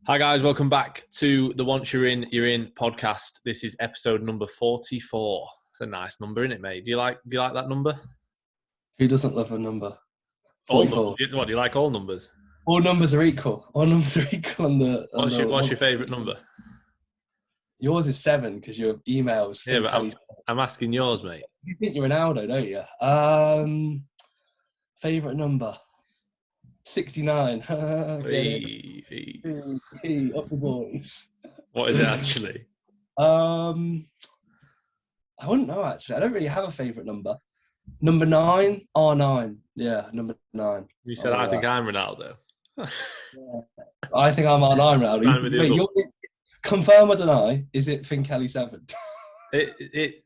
Hi guys, welcome back to the Once You're In podcast. This is episode number 44. It's a nice number, isn't it, mate? Do you like that number? Who doesn't love a number? All 44. numbers. What do you like? All numbers. All numbers are equal. All numbers are equal on the. What's your favourite number? Yours is 7 because your emails. Yeah, but I'm asking yours, mate. You think you're Ronaldo, don't you? Favourite number. 69. Hey. Hey, up the boys. What is it actually? I wouldn't know actually. I don't really have a favourite number. Number 9, R9. Yeah, number 9. You said I think I'm Ronaldo. Yeah. I think I'm R9 Ronaldo. Wait, confirm or deny? Is it Kelly 7?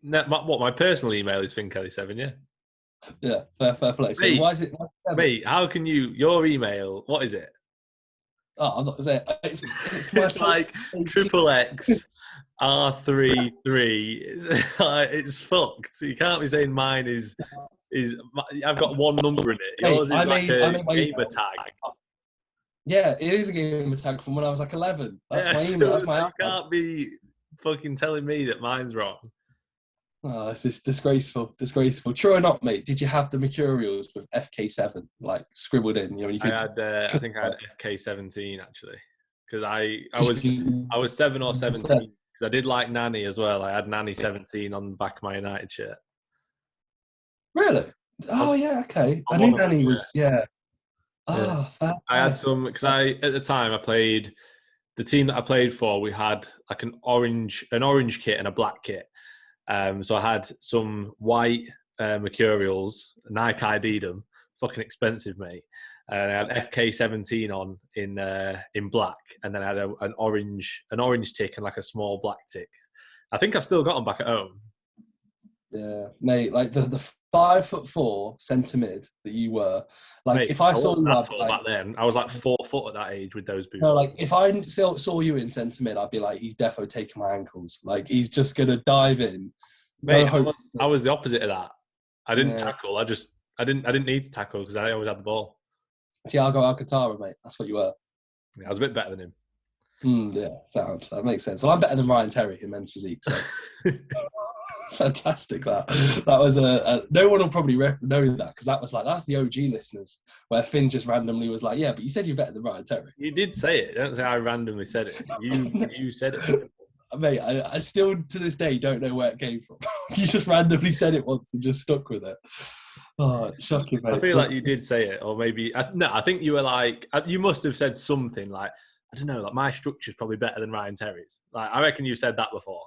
My personal email is finkelly7, yeah. Yeah, fair play. So mate, why is it? Mate, how can you? Your email, what is it? Oh, I'm not saying it's like XXX R33. It's fucked. So you can't be saying mine is. I've got one number in it. Yours is a gamer tag. Yeah, it is a gamer tag from when I was like 11. That's my email. That's my. You can't be fucking telling me that mine's wrong. Oh, it's just disgraceful. True or not, mate? Did you have the materials with FK7 like scribbled in? You know, I think I had FK17 actually, because I was 7 or 17 because I did like Nanny as well. I had Nanny 17 on the back of my United shirt. Really? Oh yeah, okay. I knew Nanny was Oh, fair. I had some because at the time I played the team that I played for. We had like an orange kit and a black kit. So I had some white mercurials, Nike ID'd them, fucking expensive, mate. And I had FK17 on in black, and then I had an orange tick and like a small black tick. I think I've still got them back at home. Yeah, mate. Like the 5'4" centre mid that you were, like mate, if I saw you back then, I was like 4 foot at that age with those boots. No, like if I saw you in centre mid, I'd be like, he's defo taking my ankles. Like he's just gonna dive in. Mate, I was the opposite of that. I didn't tackle. I didn't need to tackle because I always had the ball. Thiago Alcantara, mate. That's what you were. Yeah, I was a bit better than him. Yeah, sound. That makes sense. Well, I'm better than Ryan Terry in men's physique. So. Fantastic. That was no one will probably know that because that's the OG listeners where Finn just randomly was like, yeah, but you said you're better than Ryan Terry. You did say it. Don't say I randomly said it. You said it. Mate, I still to this day don't know where it came from. You just randomly said it once and just stuck with it. Oh, shocking, mate. I feel like you did say it, or maybe I think you were like, you must have said something like, I don't know, like my structure's probably better than Ryan Terry's. Like I reckon you said that before.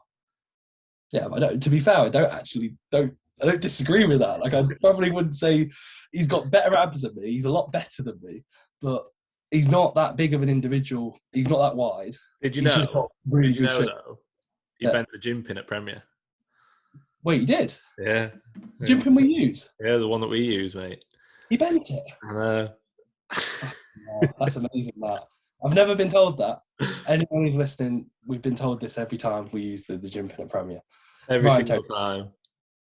Yeah, but to be fair, I don't disagree with that. Like I probably wouldn't say he's got better abs than me. He's a lot better than me, but he's not that big of an individual. He's not that wide. Did you know? Just got really good shape. Though, he bent the gym pin at Premier. Wait, he did? Yeah. Gym pin we use? Yeah, the one that we use, mate. He bent it? I know. That's amazing, that. I've never been told that. Anyone who's listening, we've been told this every time we use the gym pin at Premier. Every single time.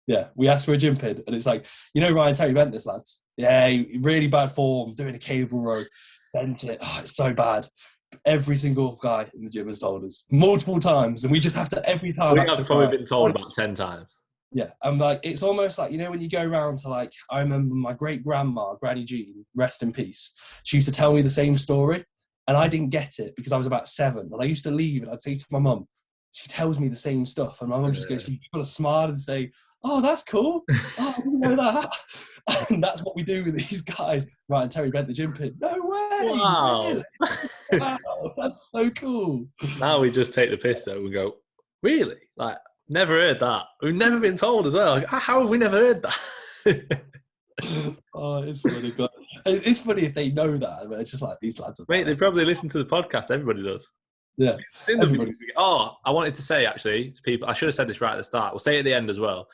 Yeah, we asked for a gym pin, and it's like, Ryan Terry bent this, lads. Yeah, really bad form, doing a cable row, bent it. Oh, it's so bad. Every single guy in the gym has told us multiple times, and we just have to every time. We have probably been told about 10 times. Yeah, and like it's almost like when you go around to like I remember my great grandma, Granny Jean, rest in peace. She used to tell me the same story, and I didn't get it because I was about 7. And I used to leave, and I'd say to my mum, she tells me the same stuff, and my mum just goes, "You got to smile and say, oh, that's cool. Oh, I didn't know that." And that's what we do with these guys. Right, and Terry bent the gym pin. No way! Wow. Really? Wow, that's so cool. Now we just take the piss though and go, really? Like, never heard that. We've never been told as well. Like, how have we never heard that? Oh, it's funny. But it's funny if they know that. But it's just like these lads. Mate, they probably listen to the podcast. Everybody does. Yeah. I wanted to say actually to people, I should have said this right at the start. We'll say it at the end as well.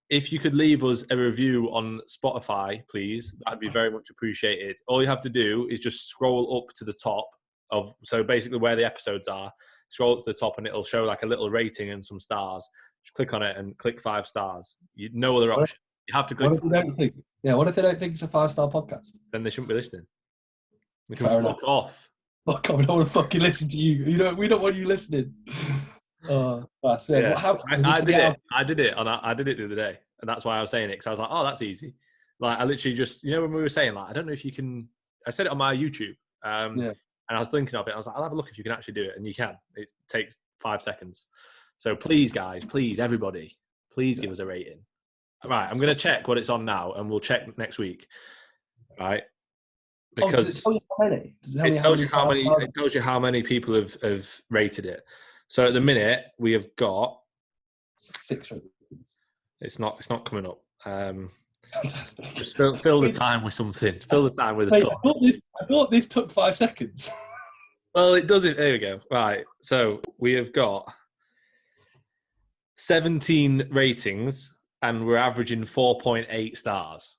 If you could leave us a review on Spotify, please, that'd be very much appreciated. All you have to do is just scroll up to the top so basically where the episodes are, scroll up to the top and it'll show like a little rating and some stars. Just click on it and click 5 stars. No other option. You have to click. What if they don't think it's a 5-star podcast? Then they shouldn't be listening. They can fuck off. Fuck, I don't want to fucking listen to you. We don't want you listening. That's weird. Yeah, How is this I for did the it. hour? I did it, and I did it the other day, and that's why I was saying it because I was like, oh, that's easy. Like I literally just, when we were saying like, I don't know if you can. I said it on my YouTube, Yeah. and I was thinking of it. I was like, I'll have a look if you can actually do it, and you can. It takes 5 seconds. So please, guys, please, everybody, please give us a rating. Right, I'm going to check what it's on now, and we'll check next week. Right, Does it because tell you how many? Does it tell me it tells you how many. It tells you how many people have rated it. So at the minute we have got 6 ratings. It's not coming up. Fantastic. Just fill the time with something. Fill the time with a Wait, stuff. I thought this took 5 seconds. Well, it doesn't. There we go. Right. So we have got 17 ratings, and we're averaging 4.8 stars.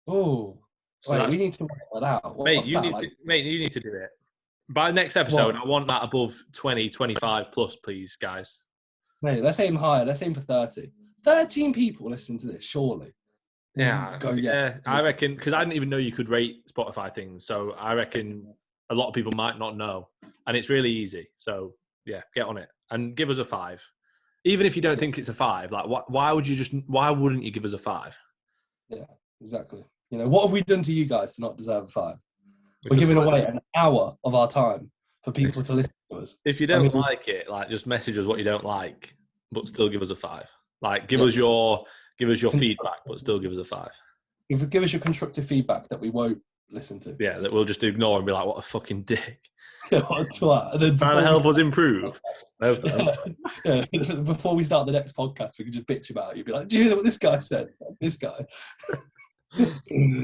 Oh, So wait, we need to work that out. mate, What's that like? mate, you need to do it. By the next episode, I want that above 20, 25 plus, please, guys. Mate, let's aim higher. Let's aim for 30. 13 people listen to this, surely. Yeah, yeah. I reckon, because I didn't even know you could rate Spotify things. So I reckon a lot of people might not know. And it's really easy. So yeah, get on it and give us a 5. Even if you don't think it's a 5, like why wouldn't you give us a 5? Yeah, exactly. What have we done to you guys to not deserve a 5? We're giving away an hour of our time for people to listen to us. If you don't like it, like just message us what you don't like, but still give us a 5. Like give us your feedback, but still give us a 5. Give us your constructive feedback that we won't listen to. Yeah, that we'll just ignore and be like, what a fucking dick. What a twat. And then trying to help us improve. Before we start the next podcast, we can just bitch about it. You'd be like, do you hear what this guy said? This guy.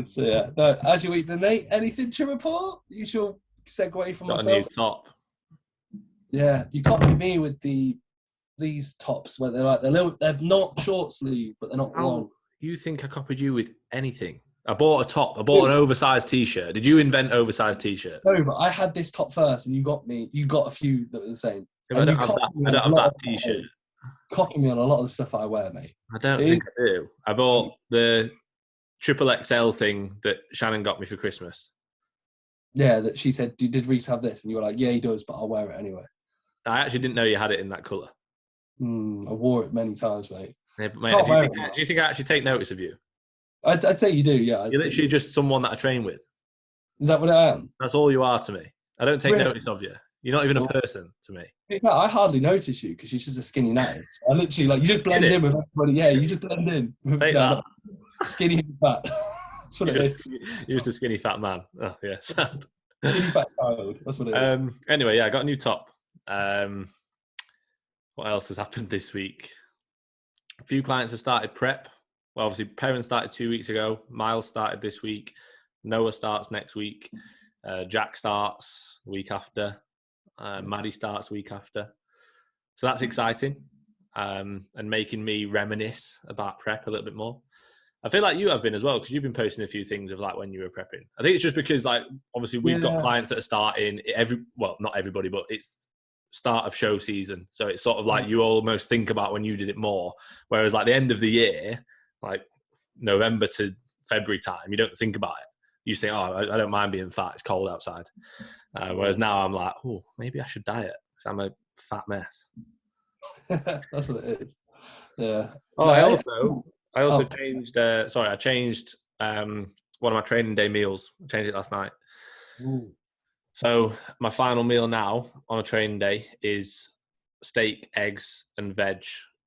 So yeah, no, as you eat the mate, anything to report? Usual segue from Got myself. a new top. Yeah, you copied me with these tops where they're not short sleeve, but they're not long. You think I copied you with anything? I bought a top. I bought an oversized t-shirt. Did you invent oversized t-shirts? No, but I had this top first, and you got a few that were the same. I don't have that t-shirt. Copy me on a lot of the stuff I wear, mate. I don't think I do. I bought the triple XL thing that Shannon got me for Christmas. Yeah, that she said, did Reece have this? And you were like, yeah, he does, but I'll wear it anyway. I actually didn't know you had it in that colour. I wore it many times, mate. Yeah, but mate, do you think I actually take notice of you? I'd say you do, yeah. You're literally just someone that I train with. Is that what I am? That's all you are to me. I don't take notice of you. You're not even a person to me. I hardly notice you because you're just a skinny natty. I literally, you just blend in with everybody. Yeah, you just blend in. Take that. Skinny and fat. That's what it is. You're just a skinny fat man. Oh, yeah, sad. Skinny fat child. That's what it is. Anyway, yeah, I got a new top. What else has happened this week? A few clients have started prep. Well, obviously, Perrin started 2 weeks ago. Miles started this week. Noah starts next week. Jack starts the week after. Maddie starts the week after. So that's exciting and making me reminisce about prep a little bit more. I feel like you have been as well because you've been posting a few things of like when you were prepping. I think it's just because like obviously we've got clients that are starting not everybody, but it's start of show season. So it's sort of like you almost think about when you did it more. Whereas like the end of the year, like November to February time, you don't think about it. You say, oh, I don't mind being fat. It's cold outside. Whereas now I'm like, oh, maybe I should diet because I'm a fat mess. That's what it is. Yeah. Oh, I also changed. I changed one of my training day meals. I changed it last night. Ooh. So my final meal now on a training day is steak, eggs, and veg.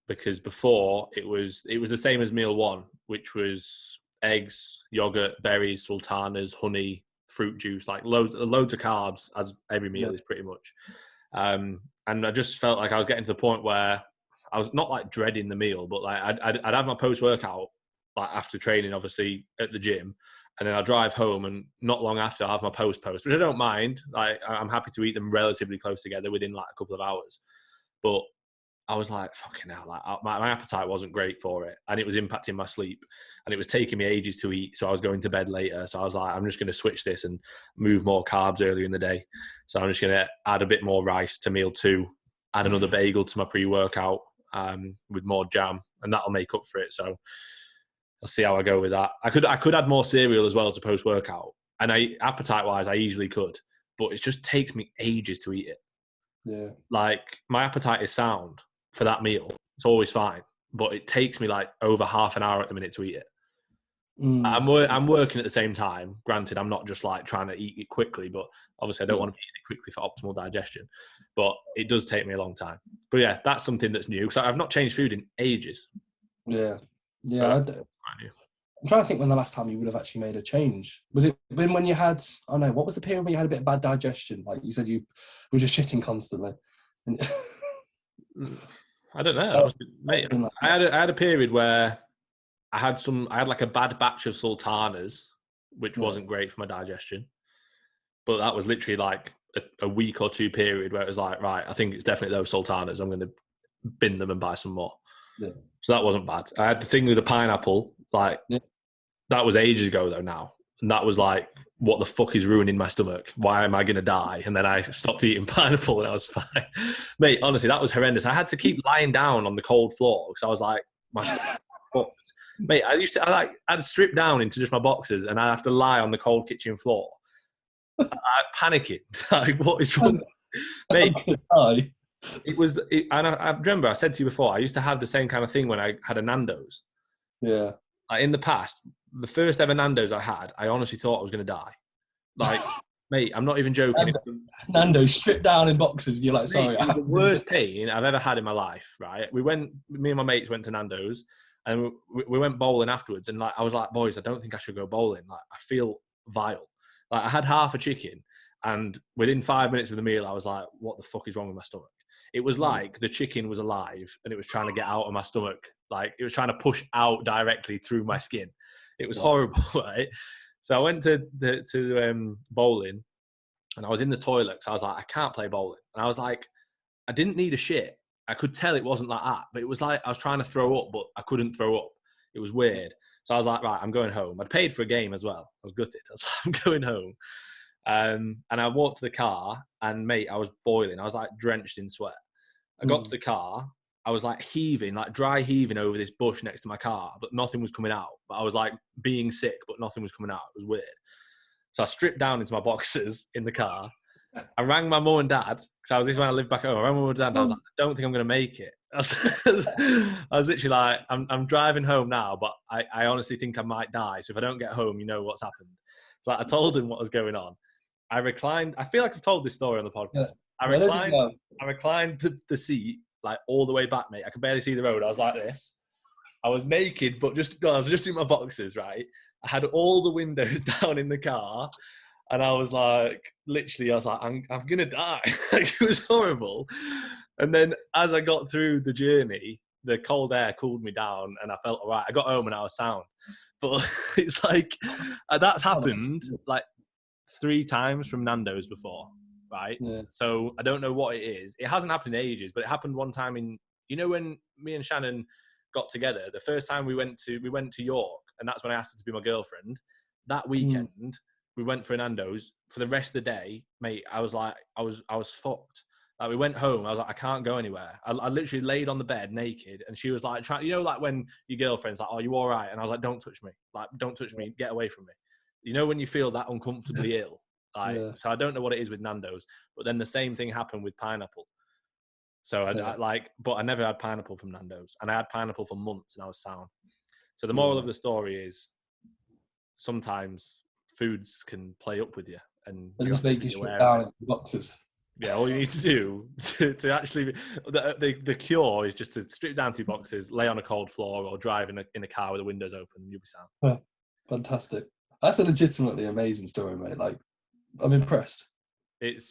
Because before it was the same as meal one, which was eggs, yogurt, berries, sultanas, honey, fruit juice, like loads of carbs, as every meal is pretty much. And I just felt like I was getting to the point where I was not like dreading the meal, but like I'd have my post workout like after training, obviously at the gym, and then I'll drive home, and not long after I have my post, which I don't mind. Like I'm happy to eat them relatively close together within like a couple of hours, but I was like, fucking hell, like my appetite wasn't great for it, and it was impacting my sleep, and it was taking me ages to eat, so I was going to bed later. So I was like, I'm just going to switch this and move more carbs earlier in the day. So I'm just going to add a bit more rice to meal 2, add another bagel to my pre-workout with more jam, and that'll make up for it. So I'll see how I go with that. I could add more cereal as well to post-workout, and appetite-wise, I easily could. but it just takes me ages to eat it. Yeah. Like, my appetite is sound for that meal. It's always fine, but it takes me like over half an hour at the minute to eat it. I'm working at the same time. Granted, I'm not just like trying to eat it quickly, but obviously I don't want to eat it quickly for optimal digestion. But it does take me a long time. But yeah, that's something that's new because I've not changed food in ages. Yeah. I'm trying to think when the last time you would have actually made a change. Was it when you had, I don't know, what was the period when you had a bit of bad digestion? Like you said, you were just shitting constantly. I don't know. Mate, I had a period where I had like a bad batch of sultanas, which wasn't great for my digestion. But that was literally like a week or two period where it was like, right, I think it's definitely those sultanas. I'm going to bin them and buy some more. Yeah. So that wasn't bad. I had the thing with the pineapple, like that was ages ago though now. And that was like, what the fuck is ruining my stomach? Why am I going to die? And then I stopped eating pineapple and I was fine. Mate, honestly, that was horrendous. I had to keep lying down on the cold floor because I was like, my fucked. Mate, I'd strip down into just my boxers and I'd have to lie on the cold kitchen floor. I'd panicking. Like, what is wrong? Mate, and I remember I said to you before, I used to have the same kind of thing when I had a Nandos. Yeah. Like in the past, the first ever Nandos I had, I honestly thought I was going to die. Like, mate, I'm not even joking. Nando stripped down in boxes. And you're like, sorry. Mate, it was the worst pain I've ever had in my life, right? Me and my mates went to Nando's and we went bowling afterwards. And like, I was like, boys, I don't think I should go bowling. Like, I feel vile. Like, I had half a chicken and within 5 minutes of the meal, I was like, what the fuck is wrong with my stomach? It was like the chicken was alive and it was trying to get out of my stomach. Like, it was trying to push out directly through my skin. It was horrible, right? So I went to bowling and I was in the toilet. So I was like, I can't play bowling. And I was like, I didn't need a shit. I could tell it wasn't like that, but it was like I was trying to throw up, but I couldn't throw up. It was weird. So I was like, right, I'm going home. I'd paid for a game as well. I was gutted. I was like, I'm going home. And I walked to the car and mate, I was boiling. I was like drenched in sweat. I got to the car. I was like heaving, like dry heaving over this bush next to my car, but nothing was coming out. But I was like being sick, but nothing was coming out. It was weird. So I stripped down into my boxers in the car. I rang my mum and dad because this is when I lived back home. I rang my mum and dad and I was like, I don't think I'm going to make it. I was literally like, I'm driving home now, but I honestly think I might die. So if I don't get home, you know what's happened. So I told him what was going on. I reclined. I feel like I've told this story on the podcast. Yeah. I reclined the seat like all the way back, mate. I could barely see the road. I was like this. I was naked, but I was just in my boxers, right? I had all the windows down in the car. And I was like, literally, I was like, I'm going to die. Like, it was horrible. And then as I got through the journey, the cold air cooled me down and I felt all right. I got home and I was sound. But it's like, that's happened like 3 times from Nando's before, right? Yeah. So I don't know what it is. It hasn't happened in ages, but it happened one time when me and Shannon got together, the first time we went to York, and that's when I asked her to be my girlfriend. That weekend, we went for a Nando's. For the rest of the day, mate, I was like, I was fucked. Like, we went home. I was like, I can't go anywhere. I literally laid on the bed naked, and she was like, like when your girlfriend's like, "Oh, you all right?" And I was like, "Don't touch me. Like, don't touch me. Get away from me." You know when you feel that uncomfortably ill. Like, so I don't know what it is with Nando's, but then the same thing happened with pineapple. So but I never had pineapple from Nando's, and I had pineapple for months, and I was sound. So the moral of the story is, sometimes foods can play up with you, and you just make you strip down into boxes. Yeah, all you need to do to actually the cure is just to strip down 2 boxes, lay on a cold floor, or drive in a car with the windows open, and you'll be sound. Yeah. Fantastic. That's a legitimately amazing story, mate. Like, I'm impressed. It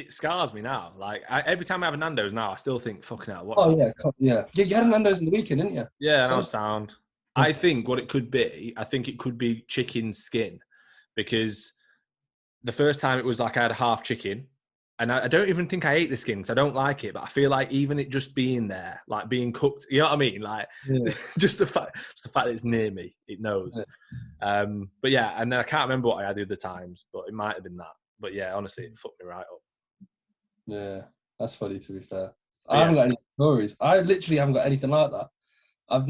scars me now. Like, every time I have a Nando's now, I still think, fucking hell. Yeah. You had a Nando's in the weekend, didn't you? Yeah, and I was sound. I think what it could be, chicken skin, because the first time it was like I had half chicken, and I don't even think I ate the skin because I don't like it, but I feel like even it just being there, like being cooked, you know what I mean? Like, just the fact that it's near me, it knows. Yeah. But yeah, and I can't remember what I had the other times, but it might have been that. But yeah, honestly, it fucked me right up. Yeah, that's funny, to be fair. I haven't got any stories. I literally haven't got anything like that. I've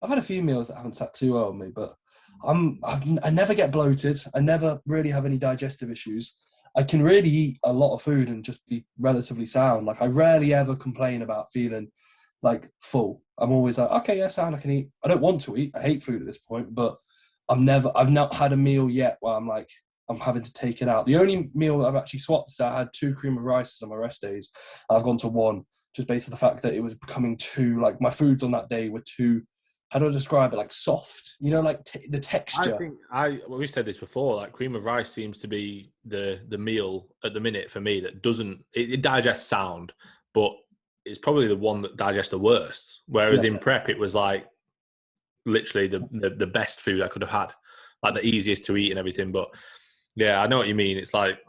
had a few meals that haven't sat too well on me, but I never get bloated. I never really have any digestive issues. I can really eat a lot of food and just be relatively sound. Like I rarely ever complain about feeling like full. I'm always like, okay, yeah, sound, I can eat. I don't want to eat. I hate food at this point, but I've not had a meal yet where I'm like, I'm having to take it out. The only meal that I've actually swapped is I had 2 cream of rices on my rest days. I've gone to 1, just based on the fact that it was becoming too, like my foods on that day were too, how do I describe it? Like soft, you know, like the texture. We've said this before, like cream of rice seems to be the meal at the minute for me that doesn't, it digests sound, but it's probably the one that digests the worst. Whereas in prep, it was like literally the best food I could have had, like the easiest to eat and everything. But yeah, I know what you mean. It's like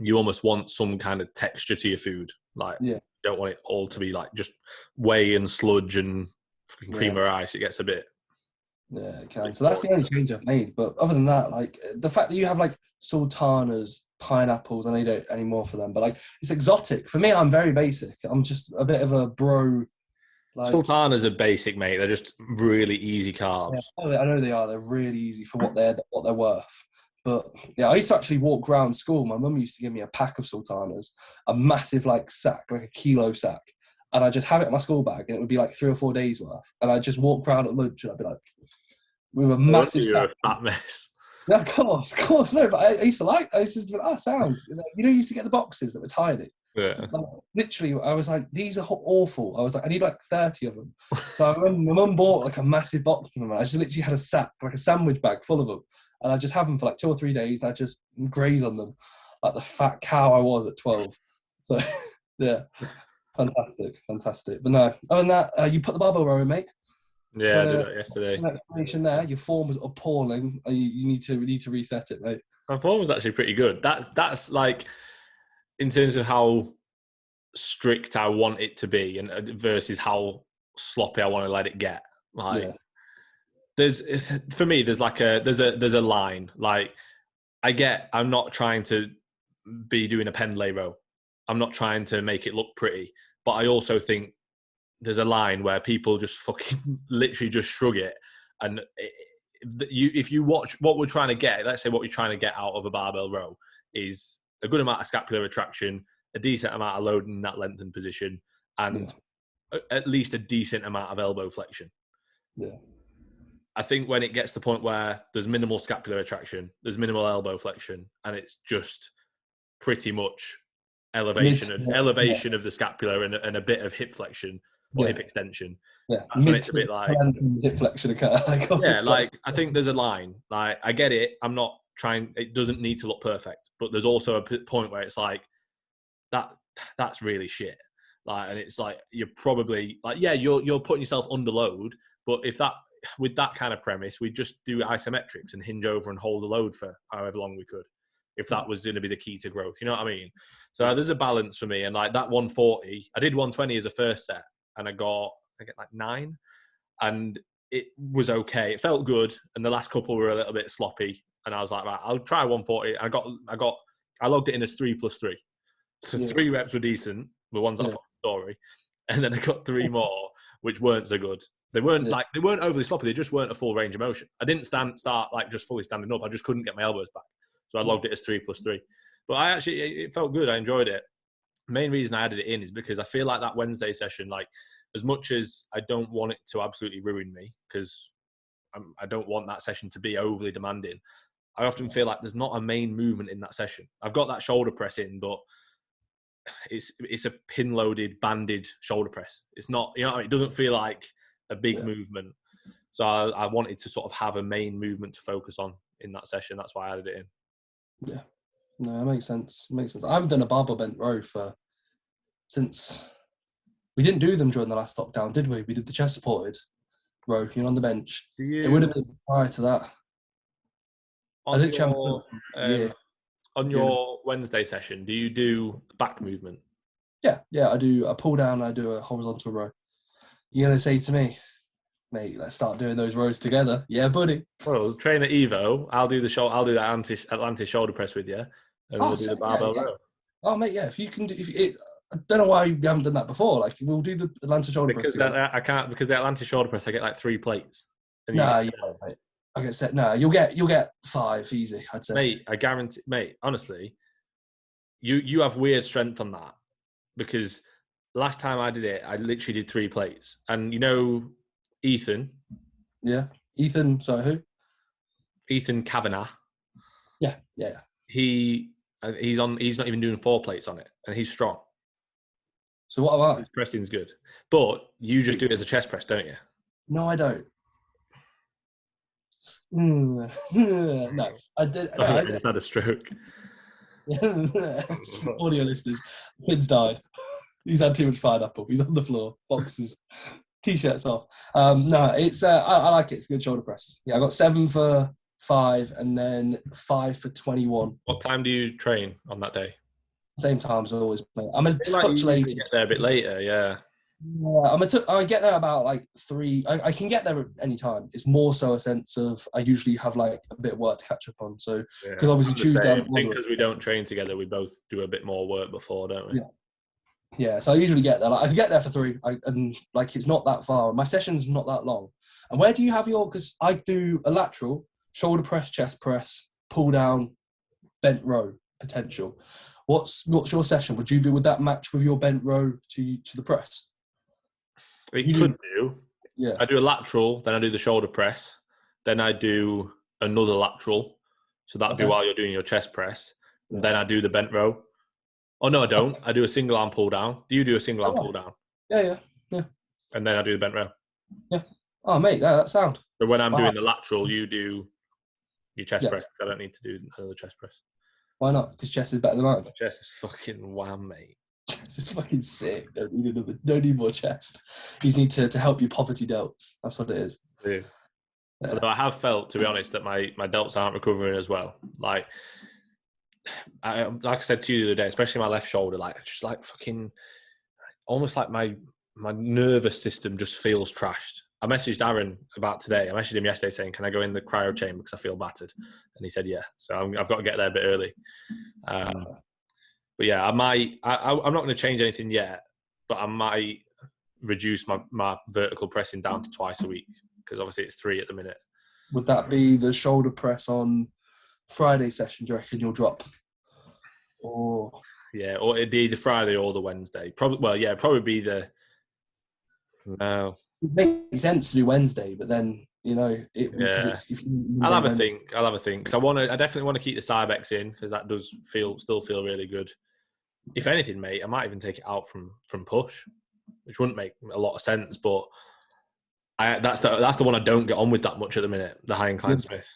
you almost want some kind of texture to your food. Like, you don't want it all to be like just whey and sludge and fucking cream of rice. It gets a bit. Yeah, it can. So that's the only change I've made. But other than that, like the fact that you have like sultanas, pineapples, I know you don't anymore for them, but like it's exotic. For me, I'm very basic. I'm just a bit of a bro. Like, sultanas are basic, mate. They're just really easy carbs. Yeah, I know they are. They're really easy for what they're worth. But yeah, I used to actually walk around school. My mum used to give me a pack of sultanas, a massive like sack, like a kilo sack. And I just have it in my school bag, and it would be like 3 or 4 days worth. And I just walk around at lunch, and I'd be like, with a massive sack. You're a fat mess. Yeah, of course, no. But I used to like. I used to be like, sound. You know, you used to get the boxes that were tiny. Yeah. Like, literally, I was like, these are awful. I was like, I need like 30 of them. So I remember my mum bought like a massive box of them. And I just literally had a sack, like a sandwich bag full of them, and I just have them for like 2 or 3 days. I just graze on them, like the fat cow I was at 12. So yeah. Fantastic. But no, other than that, you put the barbell row in, mate. Yeah, I did that yesterday. Some explanation there. Your form was appalling. You need to reset it, mate. My form was actually pretty good. That's like in terms of how strict I want it to be, and versus how sloppy I want to let it get. Like, there's for me, there's a line. Like, I'm not trying to be doing a Pendlay row. I'm not trying to make it look pretty, but I also think there's a line where people just fucking literally just shrug it. And if you watch what we're trying to get, let's say what we're trying to get out of a barbell row is a good amount of scapular retraction, a decent amount of load in that lengthened position, and at least a decent amount of elbow flexion. Yeah. I think when it gets to the point where there's minimal scapular retraction, there's minimal elbow flexion, and it's just pretty much elevation of the scapula and a bit of hip flexion or hip extension. Yeah, that's when it's a bit like hip flexion. Like I think there's a line. Like I get it. I'm not trying. It doesn't need to look perfect, but there's also a point where it's like that's really shit. Like, and it's like you're probably like you're putting yourself under load. But if that with that kind of premise, we'd just do isometrics and hinge over and hold the load for however long we could. If that was going to be the key to growth, you know what I mean? So there's a balance for me. And like that 140, I did 120 as a first set and I get like 9 and it was okay. It felt good. And the last couple were a little bit sloppy. And I was like, right, I'll try 140. I logged it in as 3+3. So 3 reps were decent, the ones that I put in the story. And then I got 3 more, which weren't so good. They weren't overly sloppy. They just weren't a full range of motion. I didn't start like just fully standing up. I just couldn't get my elbows back. So I logged it as 3+3. But it felt good. I enjoyed it. The main reason I added it in is because I feel like that Wednesday session, like as much as I don't want it to absolutely ruin me, because I don't want that session to be overly demanding, I often feel like there's not a main movement in that session. I've got that shoulder press in, but it's a pin-loaded, banded shoulder press. It's not, it doesn't feel like a big movement. So I wanted to sort of have a main movement to focus on in that session. That's why I added it in. Yeah, no, it makes sense. I haven't done a barbell bent row since we didn't do them during the last lockdown, did we? We did the chest supported row, on the bench. It would have been prior to that. On your Wednesday session, do you do back movement? Yeah, I do a pull down. I do a horizontal row. You're gonna say to me, mate, let's start doing those rows together. Yeah, buddy. Well, train at Evo. I'll do that Atlantis shoulder press with you, and we'll do the barbell row. Oh, mate, yeah. If you can do, I don't know why you haven't done that before. Like, we'll do the Atlantis shoulder press together. I can't because the Atlantis shoulder press. I get like 3 plates. No, mate. I get set. No, you'll get 5 easy. I'd say. Mate, I guarantee. Mate, honestly, you have weird strength on that, because last time I did it, I literally did 3 plates. And you know, Ethan. Yeah. Ethan, sorry, who? Ethan Kavanagh. Yeah. He's not even doing 4 plates on it, and he's strong. So what about? His pressing's good, but you just do it as a chest press, don't you? No, I don't. No, I did. No, I just had a stroke. Audio listeners, kid's died. He's had too much pineapple. He's on the floor, boxes, t-shirts off. No, it's I like it. It's a good shoulder press. Yeah, I got 7 for 5, and then 5 for 21. What time do you train on that day? Same time as always. Mate. I'm a touch like later. Get there a bit later, yeah. Yeah, I get there about like 3. I can get there any time. It's more so a sense of I usually have like a bit of work to catch up on. So because obviously Tuesday, I think because we don't train together, we both do a bit more work before, don't we? Yeah. So I usually get there. Like, I can get there for 3, and like it's not that far. My session's not that long. And where do you have your? Because I do a lateral, shoulder press, chest press, pull down, bent row potential. What's your session? Would that match with your bent row to the press? It could do. Yeah. I do a lateral, then I do the shoulder press, then I do another lateral. So that'd be while you're doing your chest press. And then I do the bent row. Oh no, I don't. I do a single arm pull down. Do you do a single arm pull down? Yeah. And then I do the bent row. Yeah. Oh mate, that's sound. So when I'm doing the lateral, you do your chest press. I don't need to do another chest press. Why not? Because chest is better than mine. Chest is fucking wham, mate. Chest is fucking sick. Don't need more chest. You need to help your poverty delts. That's what it is. Yeah. Although I have felt, to be honest, that my delts aren't recovering as well. Like I said to you the other day, especially my left shoulder, like just like fucking, almost like my nervous system just feels trashed. I messaged Aaron about today. I messaged him yesterday saying, "Can I go in the cryo chamber because I feel battered?" And he said, "Yeah." So I've got to get there a bit early. But yeah, I'm not going to change anything yet, but I might reduce my vertical pressing down to twice a week, because obviously it's 3 at the minute. Would that be the shoulder press on Friday session? Do you reckon you'll drop? Or it'd be the Friday or the Wednesday. Probably be the. No. It makes sense to do Wednesday, but then because I'll have a think. Because I definitely want to keep the Cybex in, because that does still feel really good. If anything, mate, I might even take it out from push, which wouldn't make a lot of sense. But that's the one I don't get on with that much at the minute. The high incline Smith.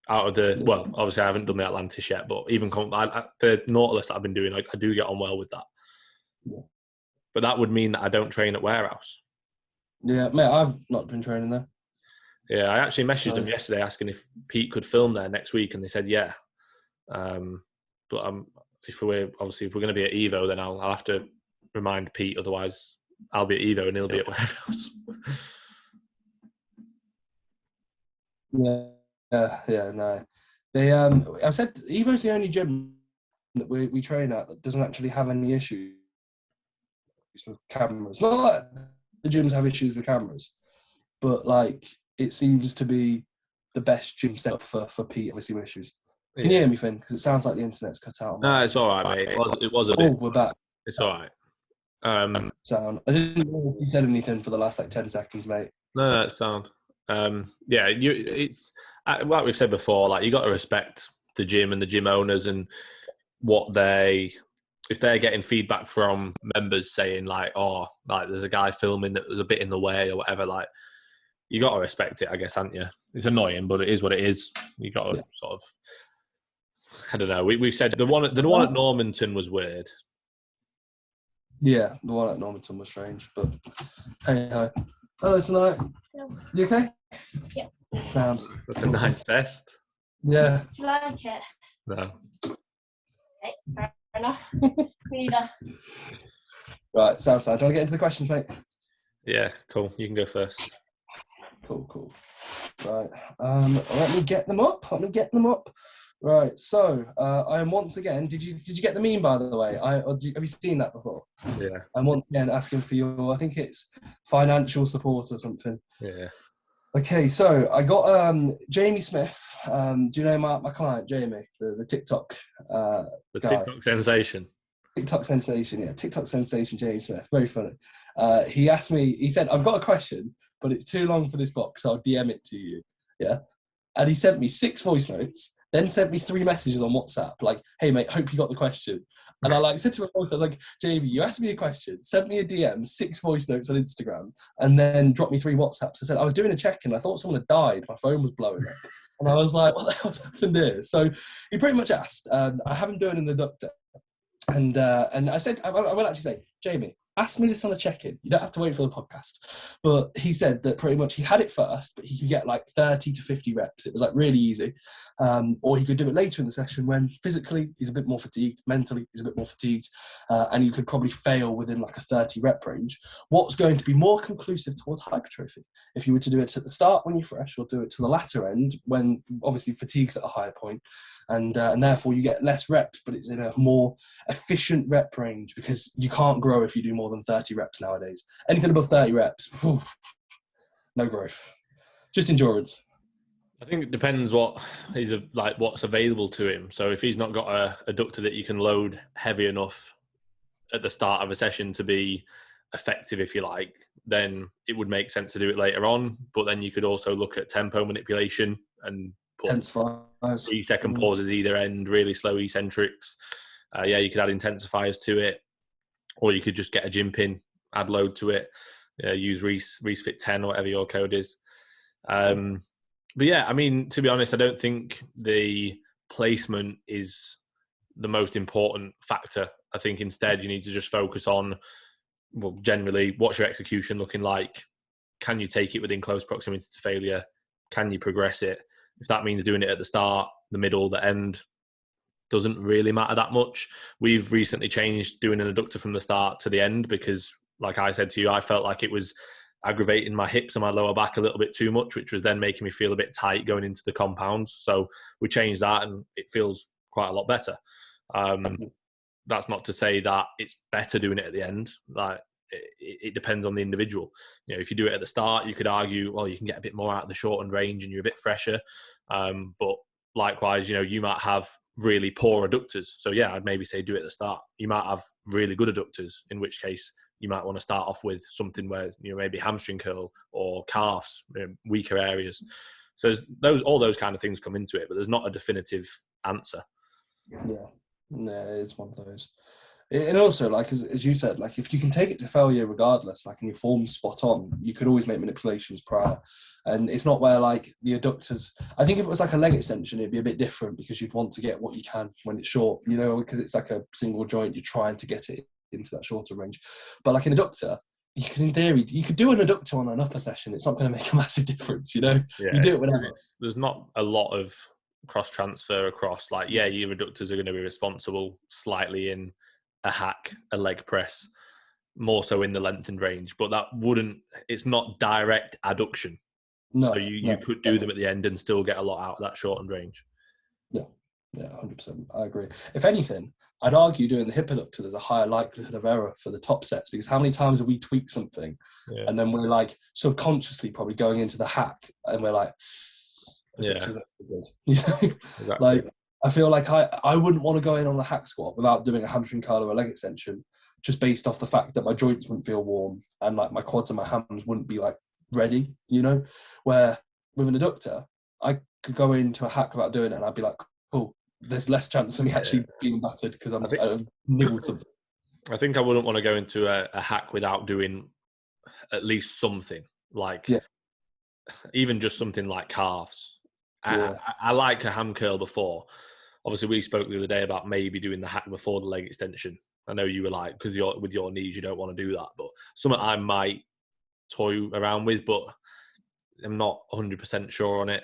Out of the obviously I haven't done the Atlantis yet, but even the Nautilus that I've been doing, I do get on well with that. Yeah. But that would mean that I don't train at warehouse. Yeah, mate, I've not been training there. Yeah, I actually messaged them yesterday asking if Pete could film there next week, and they said yeah. But if we're going to be at Evo, then I'll have to remind Pete. Otherwise, I'll be at Evo and he'll be at warehouse. No. I said Evo's the only gym that we train at that doesn't actually have any issues with cameras. Not like the gyms have issues with cameras, but like it seems to be the best gym set up for Pete, obviously, with issues. Can you hear me, Finn? Because it sounds like the internet's cut out. No, it's all right, mate. It was a bit. We're back. It's all right. Sound. I didn't know if you said anything for the last 10 seconds, mate. No, it's sound. It's like we've said before. Like you got to respect the gym and the gym owners and if they're getting feedback from members saying like, oh, like there's a guy filming that was a bit in the way or whatever. Like you got to respect it, I guess, haven't you? It's annoying, but it is what it is. You got to sort of. I don't know. We said the one at Normanton was weird. Yeah, the one at Normanton was strange, but hey ho. Hello tonight. No. You okay? Yeah. Sound. That's a nice vest. Yeah. Do you like it? No. Okay, fair enough. Me neither. Right, sound. Do you want to get into the questions, mate? Yeah, cool. You can go first. Cool. Right. Let me get them up. Right. So I am once again. Did you get the meme, by the way? Have you seen that before? Yeah. I'm once again asking for your. I think it's financial support or something. Yeah. Okay, so I got Jamie Smith. Do you know my client, Jamie, the TikTok The guy? TikTok sensation. TikTok sensation, yeah. TikTok sensation, Jamie Smith. Very funny. He asked me, he said, I've got a question, but it's too long for this box, so I'll DM it to you. Yeah. And he sent me 6 voice notes, then sent me 3 messages on WhatsApp, like, hey mate, hope you got the question. And I like said to him, I was like, Jamie, you asked me a question, sent me a DM, 6 voice notes on Instagram, and then dropped me 3 WhatsApps. I said, I was doing a check-in, I thought someone had died, my phone was blowing up. And I was like, what the hell's happened here? So he pretty much asked, I haven't done an adductor. And I said, I will actually say, Jamie, ask me this on a check-in. You don't have to wait for the podcast. But he said that pretty much he had it first, but he could get like 30 to 50 reps. It was like really easy. Or he could do it later in the session when physically he's a bit more fatigued, mentally he's a bit more fatigued, and you could probably fail within like a 30 rep range. What's going to be more conclusive towards hypertrophy? If you were to do it at the start when you're fresh, or do it to the latter end when obviously fatigue's at a higher point, and therefore you get less reps, but it's in a more efficient rep range, because you can't grow if you do more than 30 reps nowadays. Anything above 30 reps, no growth, just endurance. I think it depends what's available to him. So if he's not got a adductor that you can load heavy enough at the start of a session to be effective, if you like, then it would make sense to do it later on. But then you could also look at tempo manipulation and put 3-second pauses either end, really slow eccentrics. You could add intensifiers to it, or you could just get a gym pin, add load to it, use Reece Fit 10 or whatever your code is. But yeah, I mean, to be honest, I don't think the placement is the most important factor. I think instead you need to just focus on, well, generally, what's your execution looking like? Can you take it within close proximity to failure? Can you progress it? If that means doing it at the start, the middle, the end, doesn't really matter that much. We've recently changed doing an adductor from the start to the end because, like I said to you, I felt like it was aggravating my hips and my lower back a little bit too much, which was then making me feel a bit tight going into the compounds. So we changed that and it feels quite a lot better. That's not to say that it's better doing it at the end. Like it depends on the individual. You know, if you do it at the start, you could argue, well, you can get a bit more out of the shortened range and you're a bit fresher. But likewise, you know, you might have really poor adductors. So yeah, I'd maybe say do it at the start. You might have really good adductors, in which case you might want to start off with something where, you know, maybe hamstring curl or calves, weaker areas. So all those kind of things come into it, but there's not a definitive answer. Yeah, no, it's one of those. And also, like as you said, like if you can take it to failure regardless, like and your form's spot on, you could always make manipulations prior. And it's not where like the adductors, I think if it was like a leg extension, it'd be a bit different because you'd want to get what you can when it's short, you know, because it's like a single joint, you're trying to get it into that shorter range. But like an adductor, you can, in theory, you could do an adductor on an upper session. It's not going to make a massive difference, you know? Yeah, you do it whenever. There's not a lot of cross transfer across. Like, yeah, your adductors are going to be responsible slightly in a hack, a leg press, more so in the lengthened range, but it's not direct adduction. No, so you could do them at the end and still get a lot out of that shortened range. Yeah, 100%. I agree. If anything, I'd argue doing the hip adductor, there's a higher likelihood of error for the top sets, because how many times have we tweaked something and then we're like subconsciously probably going into the hack and we're like, exactly. Like, I feel like I wouldn't want to go in on a hack squat without doing a hamstring curl or a leg extension, just based off the fact that my joints wouldn't feel warm and like my quads and my hams wouldn't be like ready, you know, where with an adductor, I could go into a hack without doing it and I'd be like, cool, there's less chance of me actually being battered because I've nibbled something. I think I wouldn't want to go into a hack without doing at least something, like even just something like calves. I like a ham curl before. Obviously, we spoke the other day about maybe doing the hack before the leg extension. I know you were like, because with your knees, you don't want to do that, but something I might toy around with, but I'm not 100% sure on it.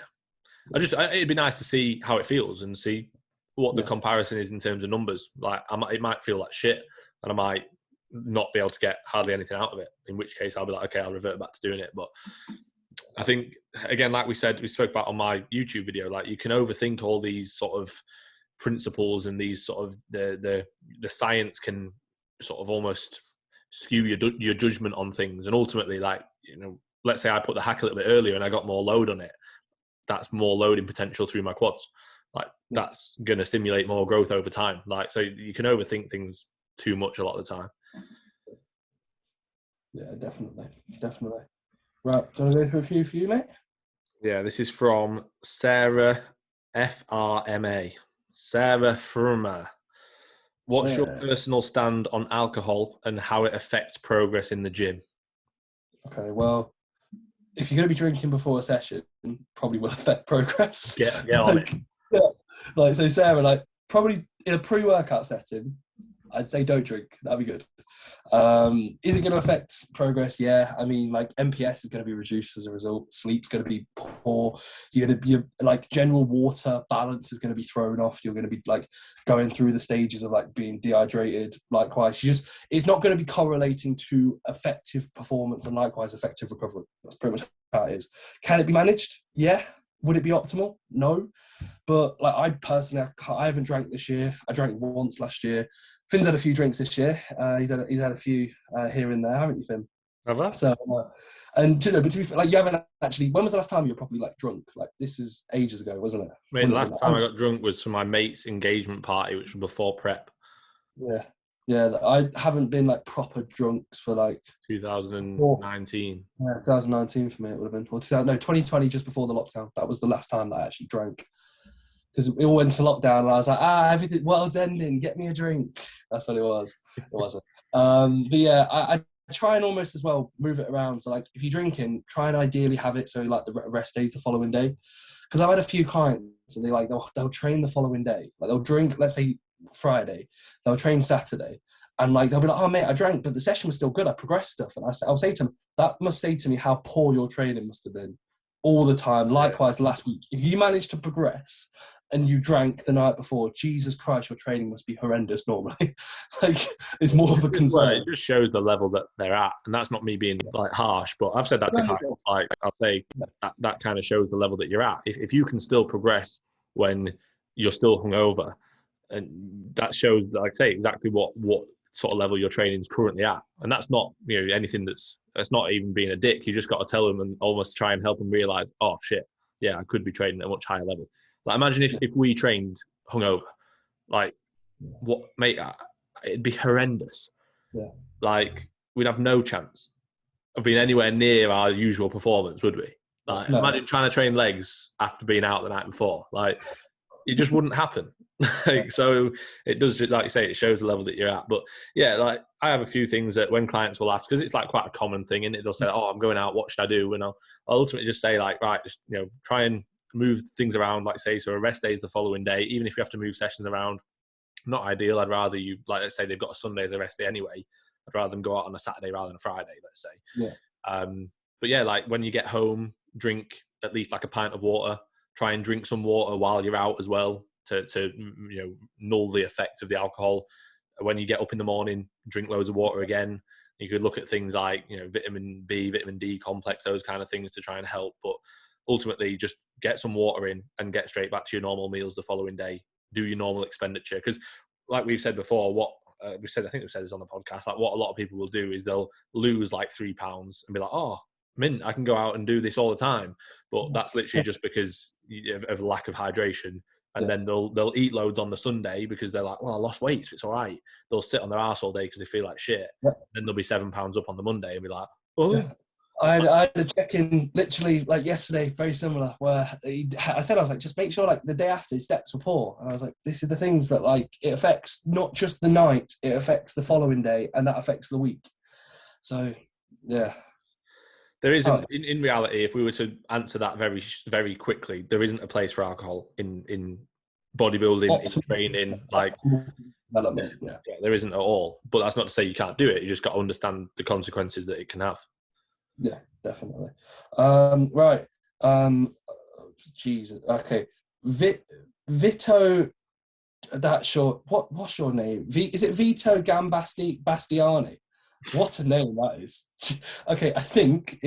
It'd be nice to see how it feels and see what the comparison is in terms of numbers. Like, it might feel like shit, and I might not be able to get hardly anything out of it. In which case, I'll be like, okay, I'll revert back to doing it. But I think, again, like we spoke about on my YouTube video, like you can overthink all these sort of principles and these sort of the science can sort of almost skew your judgment on things. And ultimately, like, you know, let's say I put the hack a little bit earlier and I got more load on it, that's more loading potential through my quads. Like that's going to stimulate more growth over time. Like, so you can overthink things too much a lot of the time. Yeah, definitely. Right, gonna go through a few for you, mate. Yeah, this is from Sarah FRMA. Sarah Fruma. What's your personal stand on alcohol and how it affects progress in the gym? Okay, well, if you're going to be drinking before a session, probably will affect progress. Get on it. Yeah. Like, so Sarah, like, probably in a pre-workout setting, I'd say don't drink. That'd be good. Is it going to affect progress? Yeah. I mean, like, MPS is going to be reduced as a result. Sleep's going to be poor. You're like, general water balance is going to be thrown off. You're going to be, like, going through the stages of, like, being dehydrated. Likewise, it's not going to be correlating to effective performance and likewise effective recovery. That's pretty much how it is. Can it be managed? Yeah. Would it be optimal? No. But, like, I personally, I haven't drank this year. I drank once last year. Finn's had a few drinks this year. He's had a few here and there, haven't you, Finn? Have I? So, and you know, but to be fair, like, you haven't actually. When was the last time you were properly like drunk? Like, this is ages ago, wasn't it? I mean, the last time I got drunk was for my mate's engagement party, which was before prep. Yeah. I haven't been like proper drunks for like 2019. Yeah, 2019 for me it would have been. Or 2020, just before the lockdown. That was the last time that I actually drank. Because we all went to lockdown and I was like, everything, world's ending, get me a drink. That's what it was. It wasn't. But yeah, I try and almost as well move it around. So like, if you're drinking, try and ideally have it so like the rest days the following day. Because I've had a few clients and they'll train the following day. Like they'll drink, let's say Friday, they'll train Saturday. And like, they'll be like, oh mate, I drank, but the session was still good. I progressed stuff. And I'll say to them, that must say to me how poor your training must have been all the time. Likewise, last week, if you managed to progress and you drank the night before, Jesus Christ, your training must be horrendous normally. Like, it's more of a concern. Well, it just shows the level that they're at. And that's not me being like harsh, but I've said that to clients. Like, I'll say that kind of shows the level that you're at. If you can still progress when you're still hungover, and that shows, like I say, exactly what sort of level your training is currently at. And that's not, you know, anything that's not even being a dick. You just got to tell them and almost try and help them realize, oh shit, yeah, I could be training at a much higher level. Like, imagine if we trained hungover, like, what, mate, it'd be horrendous. Yeah. Like, we'd have no chance of being anywhere near our usual performance, would we? Like, imagine trying to train legs after being out the night before. Like, it just wouldn't happen. Like, so it does, like you say, it shows the level that you're at. But yeah, like, I have a few things that when clients will ask, because it's like quite a common thing, and they'll say, oh, I'm going out, what should I do? And I'll ultimately just say, like, right, just, you know, try and move things around, like say, so a rest day is the following day. Even if you have to move sessions around, not ideal. I'd rather you, like, let's say they've got a Sunday as a rest day anyway, I'd rather them go out on a Saturday rather than a Friday, let's say. Yeah. But yeah, like, when you get home, drink at least like a pint of water. Try and drink some water while you're out as well to you know, null the effect of the alcohol. When you get up in the morning, drink loads of water again. You could look at things like, you know, vitamin B, vitamin D complex, those kind of things to try and help. But ultimately, just get some water in and get straight back to your normal meals the following day. Do your normal expenditure. Because like we've said before, I think we've said this on the podcast, like what a lot of people will do is they'll lose like 3 pounds and be like, oh, mint, I can go out and do this all the time. But that's literally just because of lack of hydration. And then they'll eat loads on the Sunday because they're like, well, I lost weight, so it's all right. They'll sit on their arse all day because they feel like shit. Then they'll be 7 pounds up on the Monday and be like, oh. Yeah. I had a check-in literally like yesterday, very similar, where I was like, just make sure like the day after his steps were poor. And I was like, this is the things that like, it affects not just the night, it affects the following day, and that affects the week. So, yeah. There isn't, in reality, if we were to answer that very, very quickly, there isn't a place for alcohol in bodybuilding, in training. Like, yeah, there isn't at all. But that's not to say you can't do it. You just got to understand the consequences that it can have. Yeah, definitely. Right. Jesus. Okay. Vito, that's short. What's your name? Is it Vito Bastiani? What a name that is. Okay, I think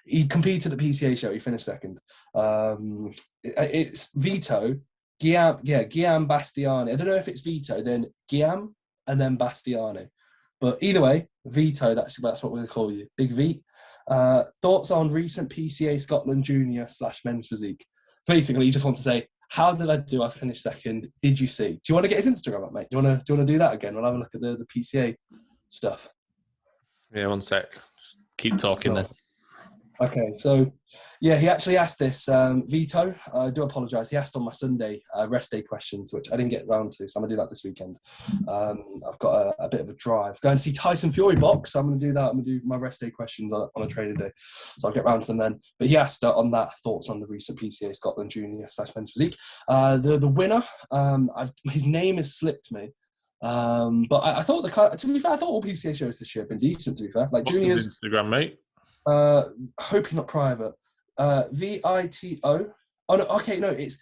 he competed at the PCA show. He finished second. It's Vito Guillaume Bastiani. I don't know if it's Vito, then Guillaume, and then Bastiani. But either way, Vito, that's what we're going to call you. Big V. Thoughts on recent PCA Scotland Junior / men's physique. So basically, you just want to say, how did I do? I finished second. Did you see? Do you want to get his Instagram up, mate? Do you want to do that again? We'll have a look at the PCA stuff. Yeah, one sec. Just keep talking then. Okay, so yeah, he actually asked this. Vito, I do apologise. He asked on my Sunday rest day questions, which I didn't get around to, so I'm going to do that this weekend. I've got a bit of a drive. Going to see Tyson Fury box, so I'm going to do that. I'm going to do my rest day questions on a training day, so I'll get round to them then. But he asked on that, thoughts on the recent PCA Scotland Junior / men's physique. The winner, his name has slipped me. But I thought to be fair, I thought all PCA shows this year have been decent, to be fair. Like What's juniors. his Instagram, mate? Hope he's not private. Vito. Oh no, okay, no, it's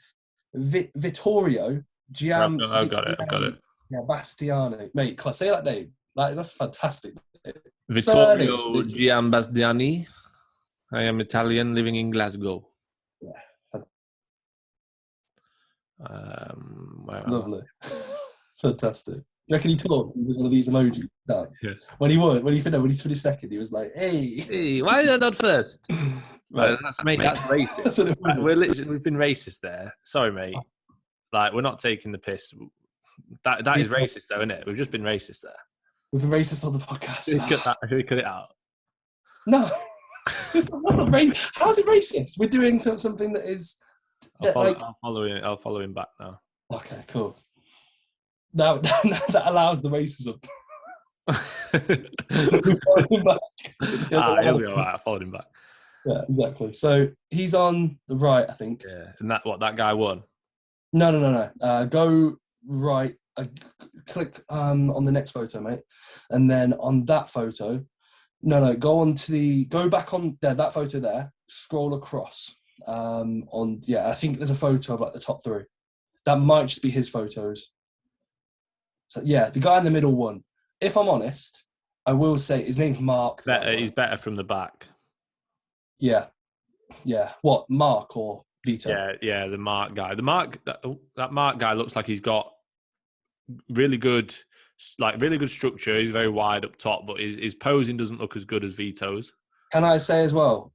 Vittorio Giam. I've got it. Yeah, Bastiani, mate. Can I say that name? That's fantastic. Vittorio Giambastiani. I am Italian, living in Glasgow. Yeah. Lovely. Fantastic. Do you reckon he talked? He was one of these emojis. No. Yeah. When he finished second, he was like, "Hey, why are you not first?" Right. That's racist. We've been racist there. Sorry, mate. Like, we're not taking the piss. That is racist, though, isn't it? We've just been racist there. We've been racist on the podcast. Should we cut it out? No. How's it racist? We're doing something that is. I'll follow him back now. Okay, cool. Now that allows the racism. He'll be all right. I followed him back. Yeah, exactly. So he's on the right, I think. Yeah, and that guy won. No. Go right. Click on the next photo, mate, and then on that photo. Go back on there. That photo there. Scroll across. I think there's a photo of like the top three. That might just be his photos. So yeah, the guy in the middle won. If I'm honest, I will say his name's Mark. He's better from the back. Yeah. What, Mark or Vito? Yeah, the Mark guy. That Mark guy looks like he's got really good structure. He's very wide up top, but his posing doesn't look as good as Vito's. Can I say as well,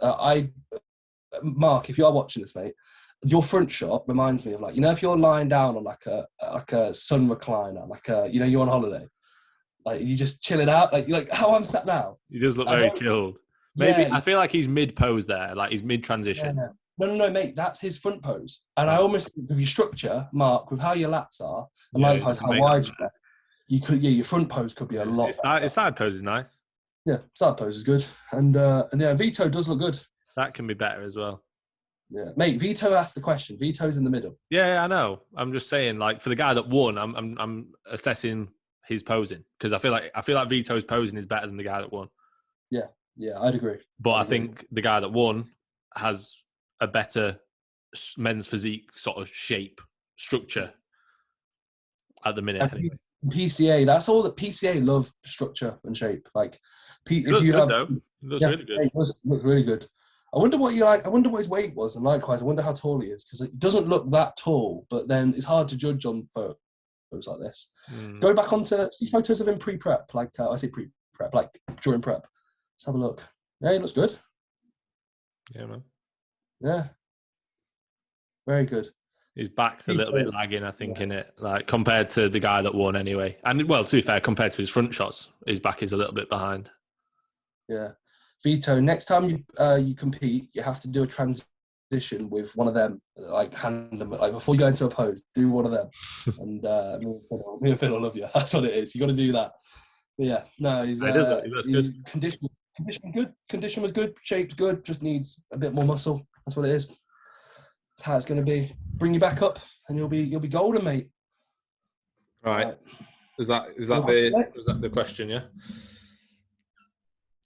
Mark, if you are watching this, mate, your front shot reminds me of if you're lying down on like a sun recliner, you're on holiday, like you just chilling out, like how I'm sat now. He does look very chilled. Maybe I feel like he's mid pose there, like he's mid transition. Yeah. No, mate, that's his front pose, and I almost think with your structure, Mark, with how your lats are, and likewise how wide you are, your front pose could be a lot. His side pose is nice. Yeah, side pose is good, and Vito does look good. That can be better as well. Yeah, mate. Vito asked the question. Vito's in the middle. Yeah, I know. I'm just saying, like, for the guy that won, I'm assessing his posing because I feel like Vito's posing is better than the guy that won. Yeah, I'd agree. But I think the guy that won has a better men's physique sort of shape structure at the minute. Anyway. PCA, that's all that PCA love, structure and shape. Like, it looks good though. It looks really good. It does look really good. I wonder what his weight was, and likewise, I wonder how tall he is, because he doesn't look that tall, but then it's hard to judge on photos like this. Go back onto photos of him pre-prep, I say pre-prep, like during prep. Let's have a look. Yeah, he looks good. Yeah, man. Yeah. Very good. His back's a little bit lagging, I think, in it, like compared to the guy that won anyway. And well, to be fair, compared to his front shots, his back is a little bit behind. Yeah. Vito, next time you compete, you have to do a transition with one of them, like hand them, like before you go into a pose, do one of them. And me and Phil will love you. That's what it is. You got to do that. But yeah, no, he looks good. Condition was good. Condition was good. Shape's good. Just needs a bit more muscle. That's what it is. That's how it's going to be. Bring you back up, and you'll be golden, mate. Right. Is that the question? Yeah.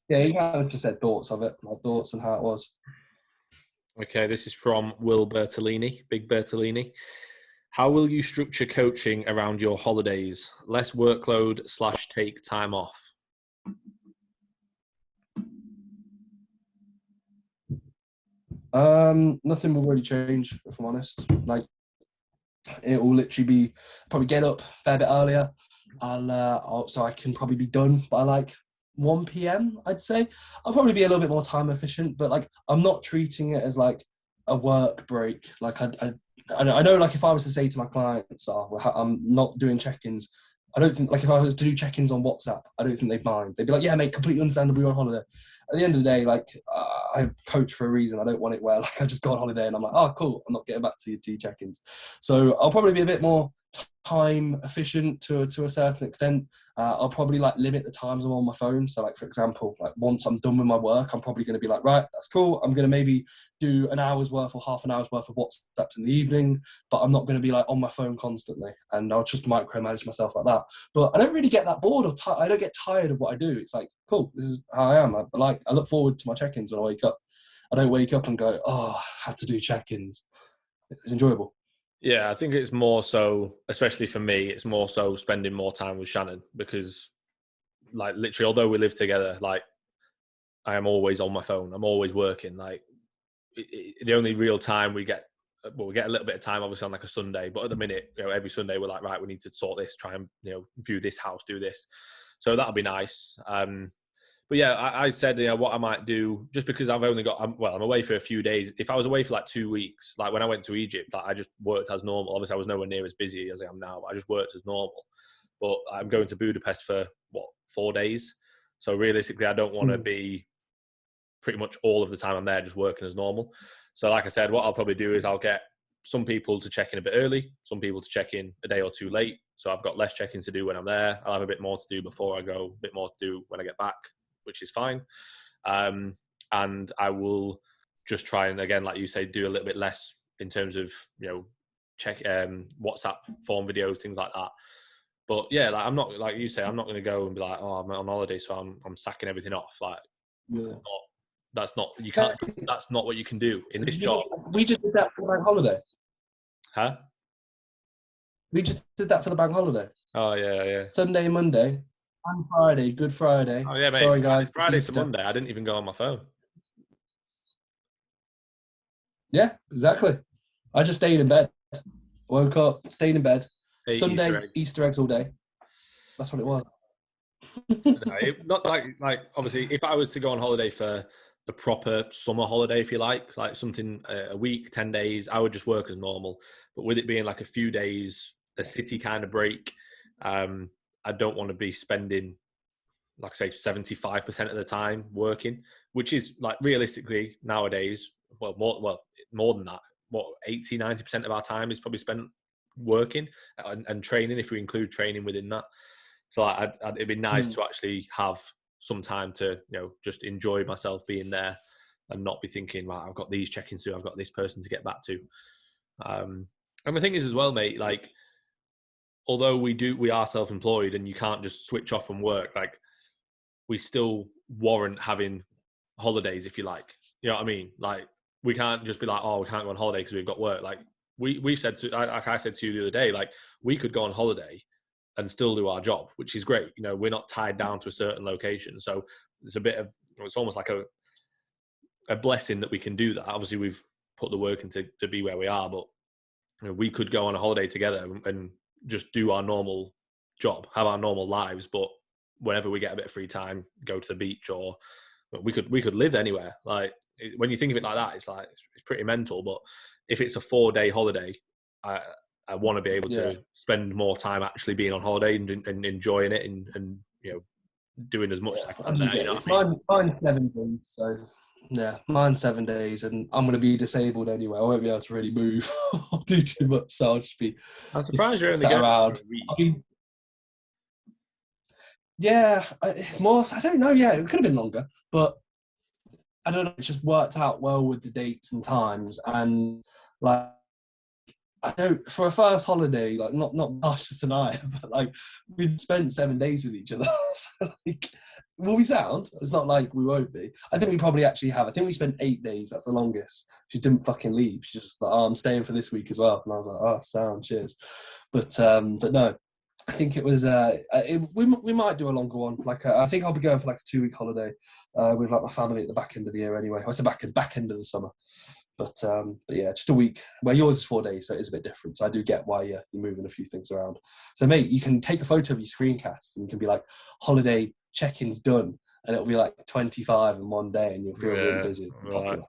Yeah, you kind of just said thoughts of it, my thoughts on how it was. Okay, this is from Will Bertolini, Big Bertolini. How will you structure coaching around your holidays? Less workload / take time off? Nothing will really change, if I'm honest. Like, it will literally be probably get up a fair bit earlier. So I can probably be done by like 1 p.m. I'd say. I'll probably be a little bit more time efficient, but like I'm not treating it as like a work break. Like I know like if I was to say to my clients, oh, I'm not doing check-ins. I don't think like if I was to do check-ins on WhatsApp, I don't think they'd mind. They'd be like, yeah, mate, completely understandable. You're on holiday. At the end of the day, like I coach for a reason. I don't want it where like I just go on holiday and I'm like, oh, cool, I'm not getting back to your check-ins. So I'll probably be a bit more time efficient to a certain extent. I'll probably like limit the times I'm on my phone. So like for example, like once I'm done with my work, I'm probably going to be like, right, that's cool. I'm going to maybe do an hour's worth or half an hour's worth of WhatsApps in the evening, but I'm not going to be like on my phone constantly, and I'll just micromanage myself like that. But I don't really get that bored or I don't get tired of what I do. It's like, cool, this is how I am. I look forward to my check-ins when I wake up. I don't wake up and go, oh, I have to do check-ins. It's enjoyable. Yeah, I think it's more so, especially for me, it's more so spending more time with Shannon because, like, literally, although we live together, like, I am always on my phone. I'm always working. Like, the only real time we get a little bit of time, obviously, on like a Sunday, but at the minute, every Sunday we're like, right, we need to sort this, try and, view this house, do this. So that'll be nice. But yeah, I said, what I might do, just because I've only got, I'm away for a few days. If I was away for like 2 weeks, like when I went to Egypt, like I just worked as normal. Obviously, I was nowhere near as busy as I am now, but I just worked as normal. But I'm going to Budapest for, 4 days? So realistically, I don't want to be pretty much all of the time I'm there just working as normal. So like I said, what I'll probably do is I'll get some people to check in a bit early, some people to check in a day or two late. So I've got less check-ins to do when I'm there. I'll have a bit more to do before I go, a bit more to do when I get back, which is fine. And I will just try and, again, like you say, do a little bit less in terms of, check WhatsApp form videos, things like that. But yeah, like I'm not, like you say, I'm not going to go and be like, oh, I'm on holiday, so I'm sacking everything off. Like, that's not what you can do in this job. We just did that for the bank holiday. Huh? We just did that for the bank holiday. Oh yeah. Sunday, Monday, and Friday, Good Friday. Oh yeah, mate. Sorry guys. Friday to Monday, I didn't even go on my phone. Yeah, exactly. I just stayed in bed. Woke up, stayed in bed. Sunday, Easter eggs all day. That's what it was. Not like obviously, if I was to go on holiday for a proper summer holiday, if you like something a week, 10 days, I would just work as normal. But with it being like a few days, a city kind of break, I don't want to be spending, like I say, 75% of the time working, which is like realistically nowadays, more than that. 80-90% of our time is probably spent working and training, if we include training within that. So it'd be nice to actually have some time to, just enjoy myself being there and not be thinking, right, I've got these check-ins to do, I've got this person to get back to. And the thing is as well, mate, like, although we are self-employed and you can't just switch off from work, like, we still warrant having holidays, if you like. You know what I mean? Like, we can't just be like, oh, we can't go on holiday because we've got work. Like, we said to, like I said to you the other day, like, we could go on holiday and still do our job, which is great. We're not tied down to a certain location. So it's a bit of, it's almost like a blessing that we can do that. Obviously, we've put the work into to be where we are, but we could go on a holiday together and just do our normal job, have our normal lives. But whenever we get a bit of free time, go to the beach, or we could live anywhere. Like, when you think of it like that, it's like, it's pretty mental. But if it's a 4-day holiday, I want to be able to spend more time actually being on holiday and enjoying it and doing as much as I can there. Mine's 7 days, so yeah, mine's 7 days, and I'm going to be disabled anyway. I won't be able to really move or do too much, so I'll just be. I'm surprised you're only sat going around. for a week. It's more. I don't know. Yeah, it could have been longer, but I don't know. It just worked out well with the dates and times, and like, I don't, for a first holiday, like not Marshall and I, but like, we've spent 7 days with each other. So like, will we sound? It's not like we won't be. I think we probably actually have. I think we spent 8 days. That's the longest. She didn't fucking leave. She just like, oh, I'm staying for this week as well. And I was like, oh, sound, cheers. But no, I think it was. We might do a longer one. Like, I think I'll be going for like a 2-week holiday with like my family at the back end of the year. Anyway, it's the back end of the summer. But yeah, just a week. Where yours is 4 days, so it is a bit different. So I do get why you're moving a few things around. So mate, you can take a photo of your screencast and you can be like, holiday check-ins done. and it'll be like 25 in one day, and you'll feel really busy. Right.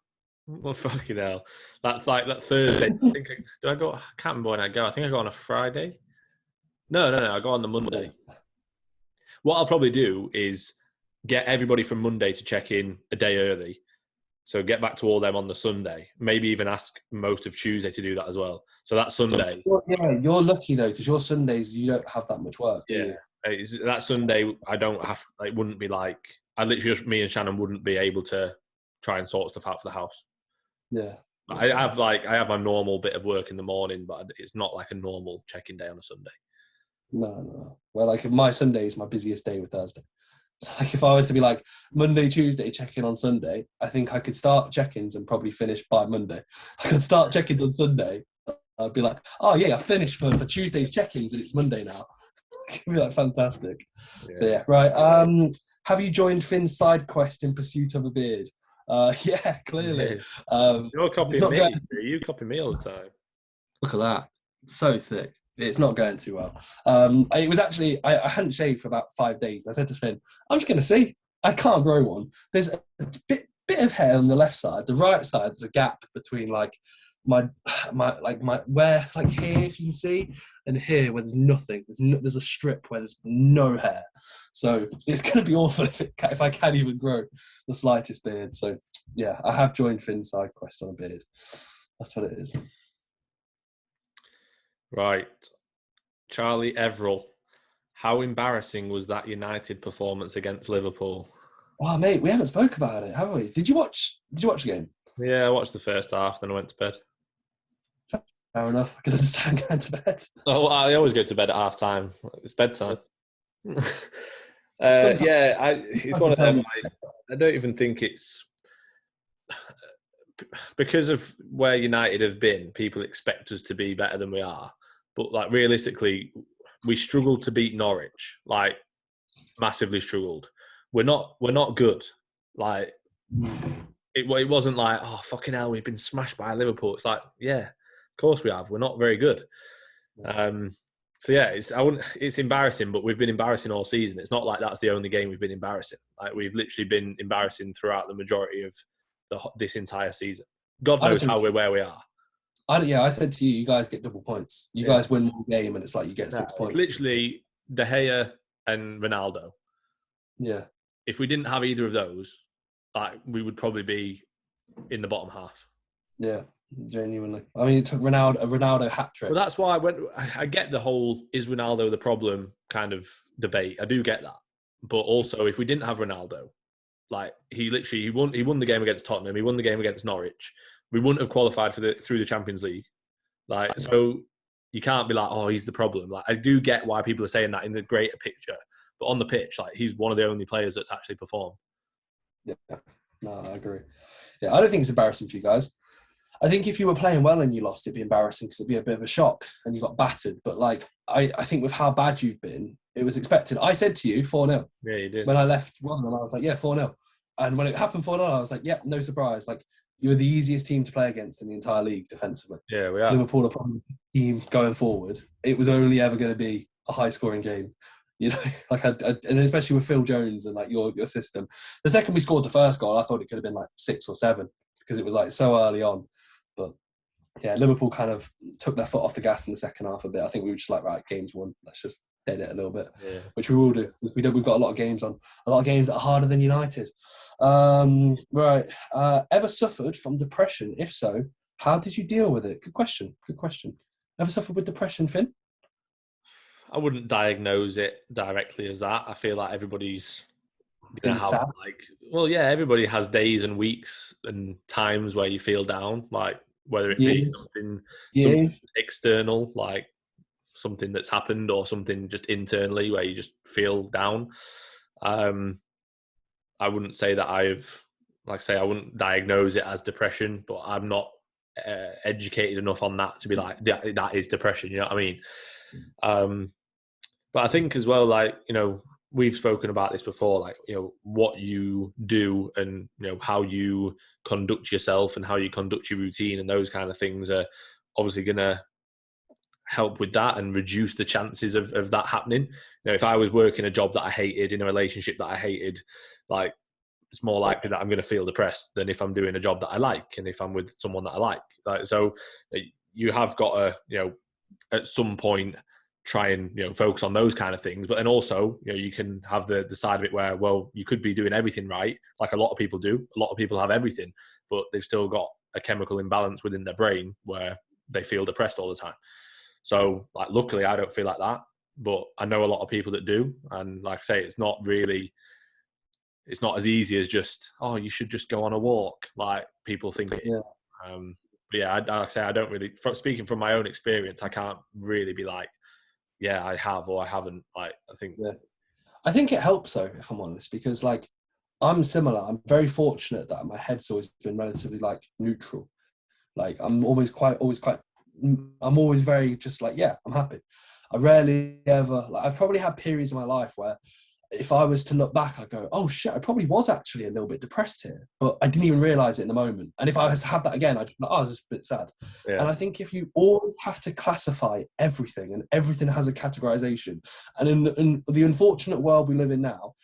Well, fucking hell. That's like that Thursday. I think I can't remember when I go. I think I go on a Friday. No. I go on the Monday. What I'll probably do is get everybody from Monday to check in a day early. So get back to all them on the Sunday. Maybe even ask most of Tuesday to do that as well. So that Sunday. Yeah, you're lucky though, because your Sundays you don't have that much work. Do you? That Sunday I don't have. It wouldn't be like I literally just me and Shannon wouldn't be able to try and sort stuff out for the house. Yeah. I have my normal bit of work in the morning, but it's not like a normal check-in day on a Sunday. No. Well, like my Sunday is my busiest day with Thursday. So like if I was to be like Monday, Tuesday, check in on Sunday, I think I could start check-ins and probably finish by Monday. I could start check-ins on Sunday. I'd be like, oh yeah, I finished for Tuesday's check-ins and it's Monday now. It'd be like fantastic. Yeah. So yeah, right. Have you joined Finn's side quest in pursuit of a beard? Yeah, clearly. You're copying me. You copy me all the time. Look at that. So thick. It's not going too well. It was actually, I hadn't shaved for about 5 days. I said to Finn, I'm just going to see. I can't grow one. There's a bit of hair on the left side. The right side, there's a gap between like my where, like here, if you can see, and here where there's nothing. There's a strip where there's no hair. So it's going to be awful if I can't even grow the slightest beard. So yeah, I have joined Finn's side quest on a beard. That's what it is. Right. Charlie Everell. How embarrassing was that United performance against Liverpool? Oh, mate, we haven't spoke about it, have we? Did you watch the game? Yeah, I watched the first half, then I went to bed. Fair enough. I can understand going to bed. Oh, I always go to bed at half time. It's bedtime. It's one of them. I don't even think it's because of where United have been. People expect us to be better than we are, but like realistically, we struggled to beat Norwich. Like massively struggled. We're not good. Like it wasn't like, oh fucking hell, we've been smashed by Liverpool. It's like, yeah, of course we have. We're not very good. So yeah, it's embarrassing, but we've been embarrassing all season. It's not like that's the only game we've been embarrassing. Like we've literally been embarrassing throughout the majority of this entire season. God knows how we're where we are. I said to you, you guys get double points. You guys win one game, and it's like you get 6 points. Literally, De Gea and Ronaldo. Yeah. If we didn't have either of those, like we would probably be in the bottom half. Yeah. Genuinely, I mean, it took a Ronaldo hat trick. Well, that's why I get the whole "is Ronaldo the problem" kind of debate. I do get that, but also if we didn't have Ronaldo, like he won the game against Tottenham, he won the game against Norwich, we wouldn't have qualified through the Champions League. Like, so you can't be like, oh, he's the problem. Like, I do get why people are saying that in the greater picture, but on the pitch, like he's one of the only players that's actually performed. Yeah, no, I agree. Yeah, I don't think it's embarrassing for you guys. I think if you were playing well and you lost, it'd be embarrassing because it'd be a bit of a shock and you got battered. But like, I think with how bad you've been, it was expected. I said to you 4-0. Yeah, you did. When I left Rotherham, I was like, yeah, 4-0. And when it happened 4-0, I was like, yeah, no surprise. Like, you were the easiest team to play against in the entire league defensively. Yeah, we are. Liverpool are probably the team going forward. It was only ever going to be a high-scoring game. You know, like, and especially with Phil Jones and like your system. The second we scored the first goal, I thought it could have been like 6 or 7 because it was like so early on. But yeah, Liverpool kind of took their foot off the gas in the second half a bit. I think we were just like, right, game's won. Let's just dead it a little bit, which we will do. We've got a lot of games on, a lot of games that are harder than United. Right. Ever suffered from depression? If so, how did you deal with it? Good question. Ever suffered with depression, Finn? I wouldn't diagnose it directly as that. I feel like everybody's gonna have everybody has days and weeks and times where you feel down, like whether it be something external, like something that's happened, or something just internally where you just feel down. I wouldn't say that I wouldn't diagnose it as depression, but I'm not educated enough on that to be like, that is depression, you know what I mean? But I think as well, like, you know, we've spoken about this before, like, you know, what you do and, you know, how you conduct yourself and how you conduct your routine and those kind of things are obviously going to help with that and reduce the chances of that happening. You know, if I was working a job that I hated, in a relationship that I hated, like, it's more likely that I'm going to feel depressed than if I'm doing a job that I like and if I'm with someone that I like. So you have got to, you know, at some point try and, you know, focus on those kind of things. But then also, you know, you can have the side of it where, well, you could be doing everything right, like a lot of people do. A lot of people have everything, but they've still got a chemical imbalance within their brain where they feel depressed all the time. So, like, luckily I don't feel like that, but I know a lot of people that do. And like I say, it's not as easy as just, oh, you should just go on a walk, like people think it is. Yeah. But yeah, like I say, I don't really, speaking from my own experience, I can't really be like, yeah, I have or I haven't. Like, I think it helps though, if I'm honest, because like I'm similar. I'm very fortunate that my head's always been relatively like neutral. Like I'm always very just like, yeah, I'm happy. I rarely ever, like, I've probably had periods in my life where if I was to look back, I'd go, oh shit, I probably was actually a little bit depressed here, but I didn't even realize it in the moment. And if I was to have that again, I'd be like, oh, I was just a bit sad. Yeah. And I think if you always have to classify everything and everything has a categorization, and in the unfortunate world we live in now,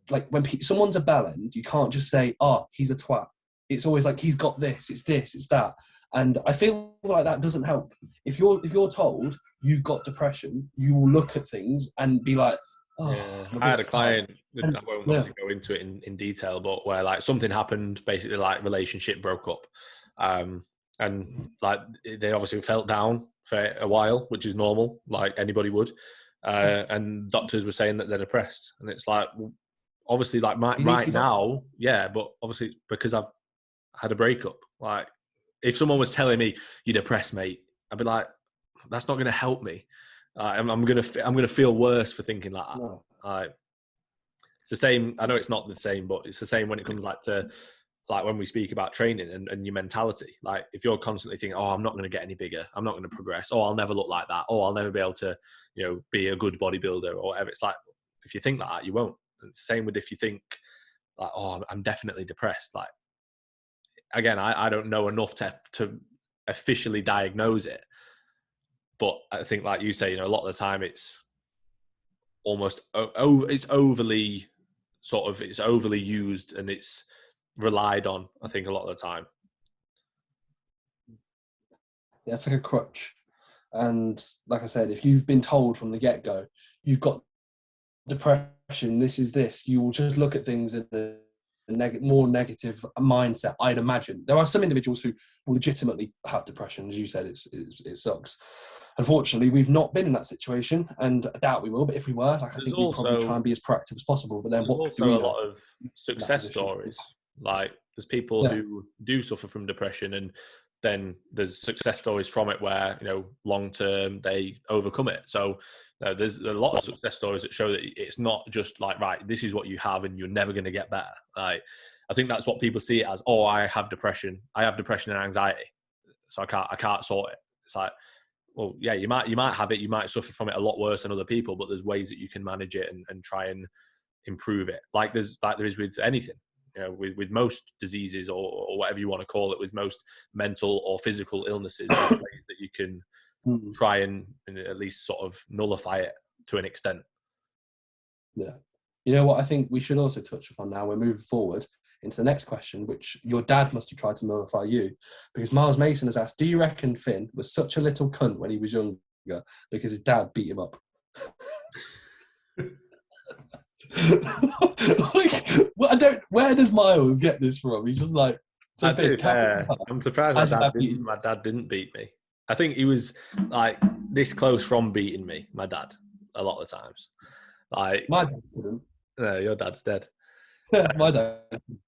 like when someone's a bellend, you can't just say, oh, he's a twat. It's always like, he's got this, it's that. And I feel like that doesn't help. If you're told you've got depression, you will look at things and be like, oh, yeah. I had a client, I won't obviously go into it in detail, but where like something happened, basically like relationship broke up. And like they obviously felt down for a while, which is normal, like anybody would. And doctors were saying that they're depressed. And it's like, well, obviously like right now, yeah, but obviously because I've had a breakup. Like if someone was telling me you're depressed, mate, I'd be like, that's not going to help me. I'm gonna feel worse for thinking like that. No. It's the same. I know it's not the same, but it's the same when it comes like to like when we speak about training and your mentality. Like if you're constantly thinking, oh, I'm not going to get any bigger, I'm not going to progress, oh, I'll never look like that, oh, I'll never be able to, you know, be a good bodybuilder or whatever. It's like if you think like that, you won't. And it's the same with if you think like, oh, I'm definitely depressed. Like again, I don't know enough to officially diagnose it. But I think, like you say, you know, a lot of the time it's almost it's overly used and it's relied on. I think a lot of the time. Yeah, it's like a crutch. And like I said, if you've been told from the get-go, you've got depression, this is this, you will just look at things in a more negative mindset, I'd imagine. There are some individuals who will legitimately have depression. As you said, it sucks. Unfortunately, we've not been in that situation, and I doubt we will. But if we were, like, I think we'd probably try and be as proactive as possible. But then, what do we know? A lot of success stories. Like, there's people who do suffer from depression, and then there's success stories from it where, you know, long term they overcome it. So there's a lot of success stories that show that it's not just like, right, this is what you have, and you're never going to get better. Like, I think that's what people see it as. Oh, I have depression and anxiety, so I can't sort it. It's like, well, yeah, you might have it, you might suffer from it a lot worse than other people, but there's ways that you can manage it and try and improve it. Like there is with anything, you know, with most diseases or whatever you want to call it, with most mental or physical illnesses, there's ways that you can try and at least sort of nullify it to an extent. Yeah. You know what I think we should also touch upon now, we're moving forward into the next question, which your dad must have tried to nullify you, because Miles Mason has asked, do you reckon Finn was such a little cunt when he was younger because his dad beat him up? Like, well, where does Miles get this from? He's just like, I'm surprised my dad didn't beat me. I think he was like this close from beating me, my dad, a lot of the times. Like, my dad didn't. No, your dad's dead. My dad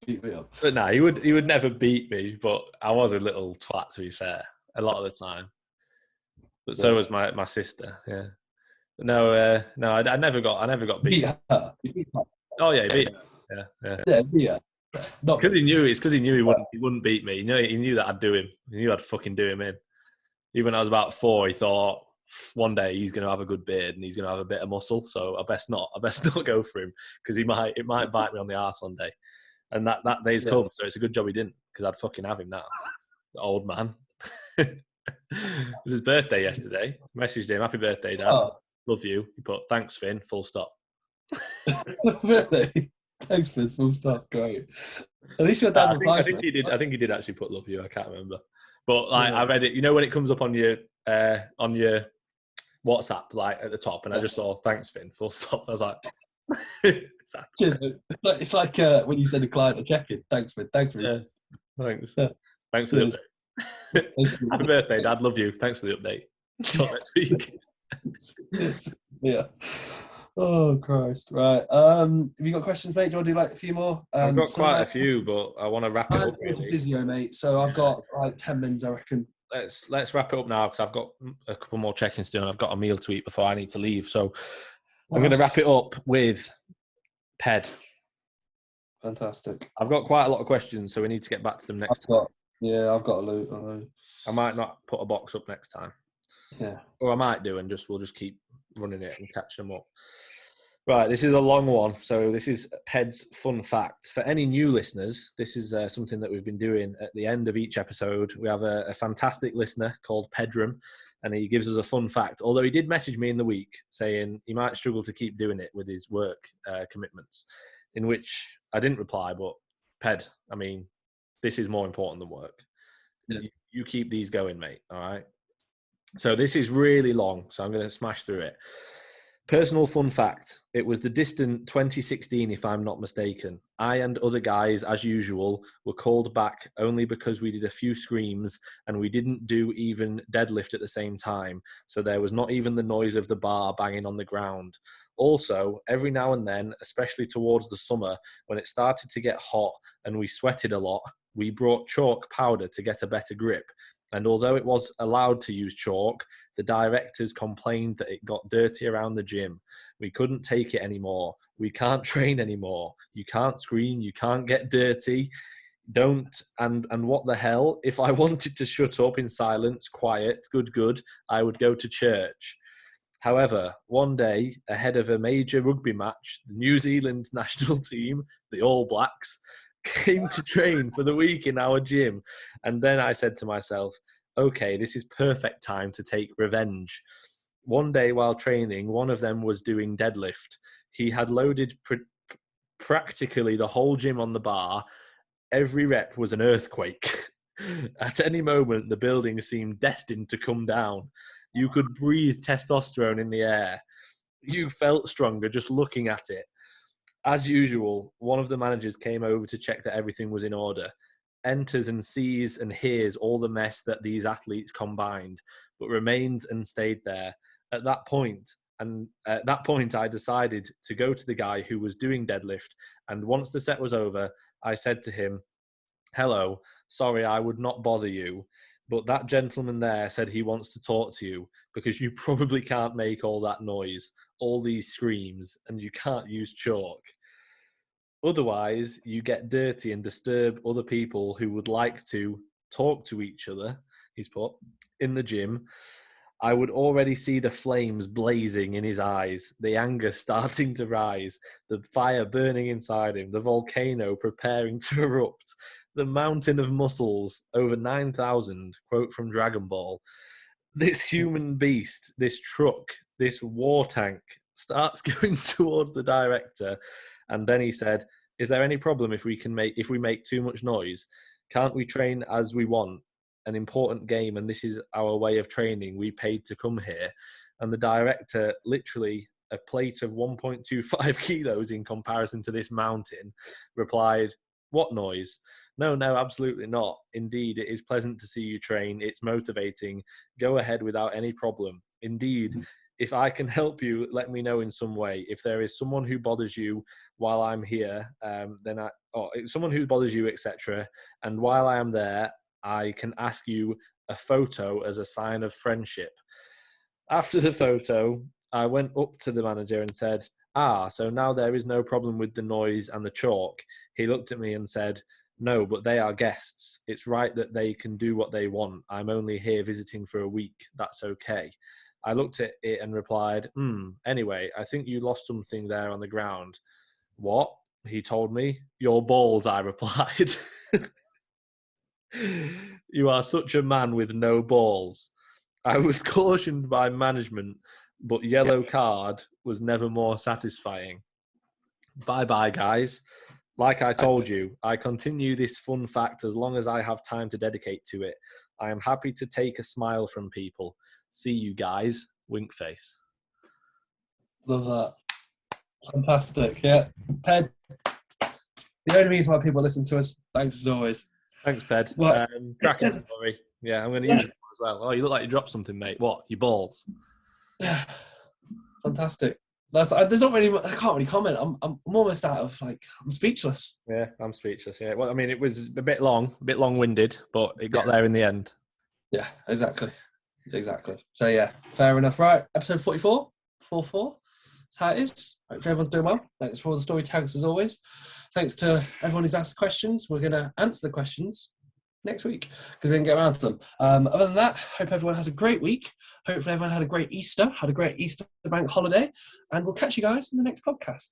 beat me up. But no, he would never beat me, but I was a little twat, to be fair, a lot of the time. But so was my sister, yeah. But no, I never got beat. Beat her. Oh yeah, he beat her. Yeah. Yeah, beat her. Because he knew he wouldn't beat me. He knew that I'd do him. He knew I'd fucking do him in. Even when I was about 4, he thought one day he's going to have a good beard and he's going to have a bit of muscle, so I best not go for him, because it might bite me on the arse one day. And that day's come, so it's a good job he didn't, because I'd fucking have him now. The old man. It was his birthday yesterday. Messaged him, happy birthday, Dad. Oh, Love you. He put, thanks, Finn, full stop. really? Thanks for the full stop. Great. At least your dad I replies. think he did. I think he did actually put love you. I can't remember. But like, Yeah. I read it. You know when it comes up on your WhatsApp, like at the top, and I just saw thanks, Finn, full stop. I was like, Cheers. It's like when you send a client a check-in. Thanks for yeah, thanks. Yeah. Thanks for the Cheers. update. Happy birthday, Dad. Love you. Thanks for the update. Till next week. Yeah. Oh Christ! Right. Have you got questions, mate? Do you want to do like a few more? I've got quite a few, but I want to wrap it I have up. to go to Really. physio, mate. So I've got like 10 minutes, I reckon. Let's wrap it up now because I've got a couple more check-ins to do and I've got a meal to eat before I need to leave. So I'm going to wrap it up with PED. Fantastic. I've got quite a lot of questions, so we need to get back to them next time. I've got a load. I might not put a box up next time. Yeah. Or I might do, and we'll just keep running it and catch them up. Right, this is a long one. So this is PED's fun fact. For any new listeners, this is something that we've been doing at the end of each episode. We have a fantastic listener called Pedram, and he gives us a fun fact. Although he did message me in the week saying he might struggle to keep doing it with his work commitments, in which I didn't reply, but Ped, I mean, this is more important than work. Yeah. You keep these going, mate, all right? So this is really long, so I'm going to smash through it. Personal fun fact, it was the distant 2016, if I'm not mistaken. I and other guys, as usual, were called back only because we did a few screams and we didn't do even deadlift at the same time. So there was not even the noise of the bar banging on the ground. Also, every now and then, especially towards the summer, when it started to get hot and we sweated a lot, we brought chalk powder to get a better grip. And although it was allowed to use chalk, the directors complained that it got dirty around the gym. We couldn't take it anymore. We can't train anymore. You can't scream. You can't get dirty. Don't. And what the hell? If I wanted to shut up in silence, quiet, good, I would go to church. However, one day, ahead of a major rugby match, the New Zealand national team, the All Blacks, came to train for the week in our gym. And then I said to myself, okay, this is perfect time to take revenge. One day while training, one of them was doing deadlift. He had loaded practically the whole gym on the bar. Every rep was an earthquake. At any moment, the building seemed destined to come down. You could breathe testosterone in the air. You felt stronger just looking at it. As usual, one of the managers came over to check that everything was in order. Enters and sees and hears all the mess that these athletes combined, but remains and stayed there. At that point, I decided to go to the guy who was doing deadlift, and once the set was over, I said to him, "Hello, sorry I would not bother you, but that gentleman there said he wants to talk to you because you probably can't make all that noise, all these screams, and you can't use chalk. Otherwise, you get dirty and disturb other people who would like to talk to each other," he's put, "in the gym." I would already see the flames blazing in his eyes, the anger starting to rise, the fire burning inside him, the volcano preparing to erupt, the mountain of muscles, over 9,000, quote from Dragon Ball. This human beast, this truck, this war tank starts going towards the director, and then he said, "Is there any problem if we make too much noise? Can't we train as we want? An important game, and this is our way of training. We paid to come here." And the director, literally a plate of 1.25 kilos in comparison to this mountain, replied, "What noise? No, absolutely not. Indeed, it is pleasant to see you train. It's motivating. Go ahead without any problem. Indeed, if I can help you, let me know in some way. If there is someone who bothers you while I'm here, someone who bothers you, etc. And while I am there, I can ask you a photo as a sign of friendship." After the photo, I went up to the manager and said, "So now there is no problem with the noise and the chalk." He looked at me and said, "No, but they are guests. It's right that they can do what they want. I'm only here visiting for a week. That's okay." I looked at it and replied, "Anyway, I think you lost something there on the ground." "What?" he told me. "Your balls," I replied. You are such a man with no balls. I was cautioned by management, but yellow card was never more satisfying. Bye-bye, guys. Like I told you, I continue this fun fact as long as I have time to dedicate to it. I am happy to take a smile from people. See you guys. Wink face. Love that. Fantastic. Yeah. Ped, the only reason why people listen to us, thanks as always. Thanks, Ped. What? Cracking story. Yeah, I'm going to use it as well. Oh, you look like you dropped something, mate. What? Your balls? Fantastic. There's not really. I can't really comment. I'm almost out of I'm speechless. Yeah, I'm speechless. Yeah. Well, I mean, it was a bit long-winded, but it got there in the end. Yeah, exactly. So yeah, fair enough. Right, episode 44, 44. That's how it is. Hope everyone's doing well. Thanks for all the story tags as always. Thanks to everyone who's asked questions. We're going to answer the questions next week because we didn't get around to them. Other than that, hope everyone has a great week. Hopefully everyone had a great Easter, had a great Easter bank holiday, and we'll catch you guys in the next podcast.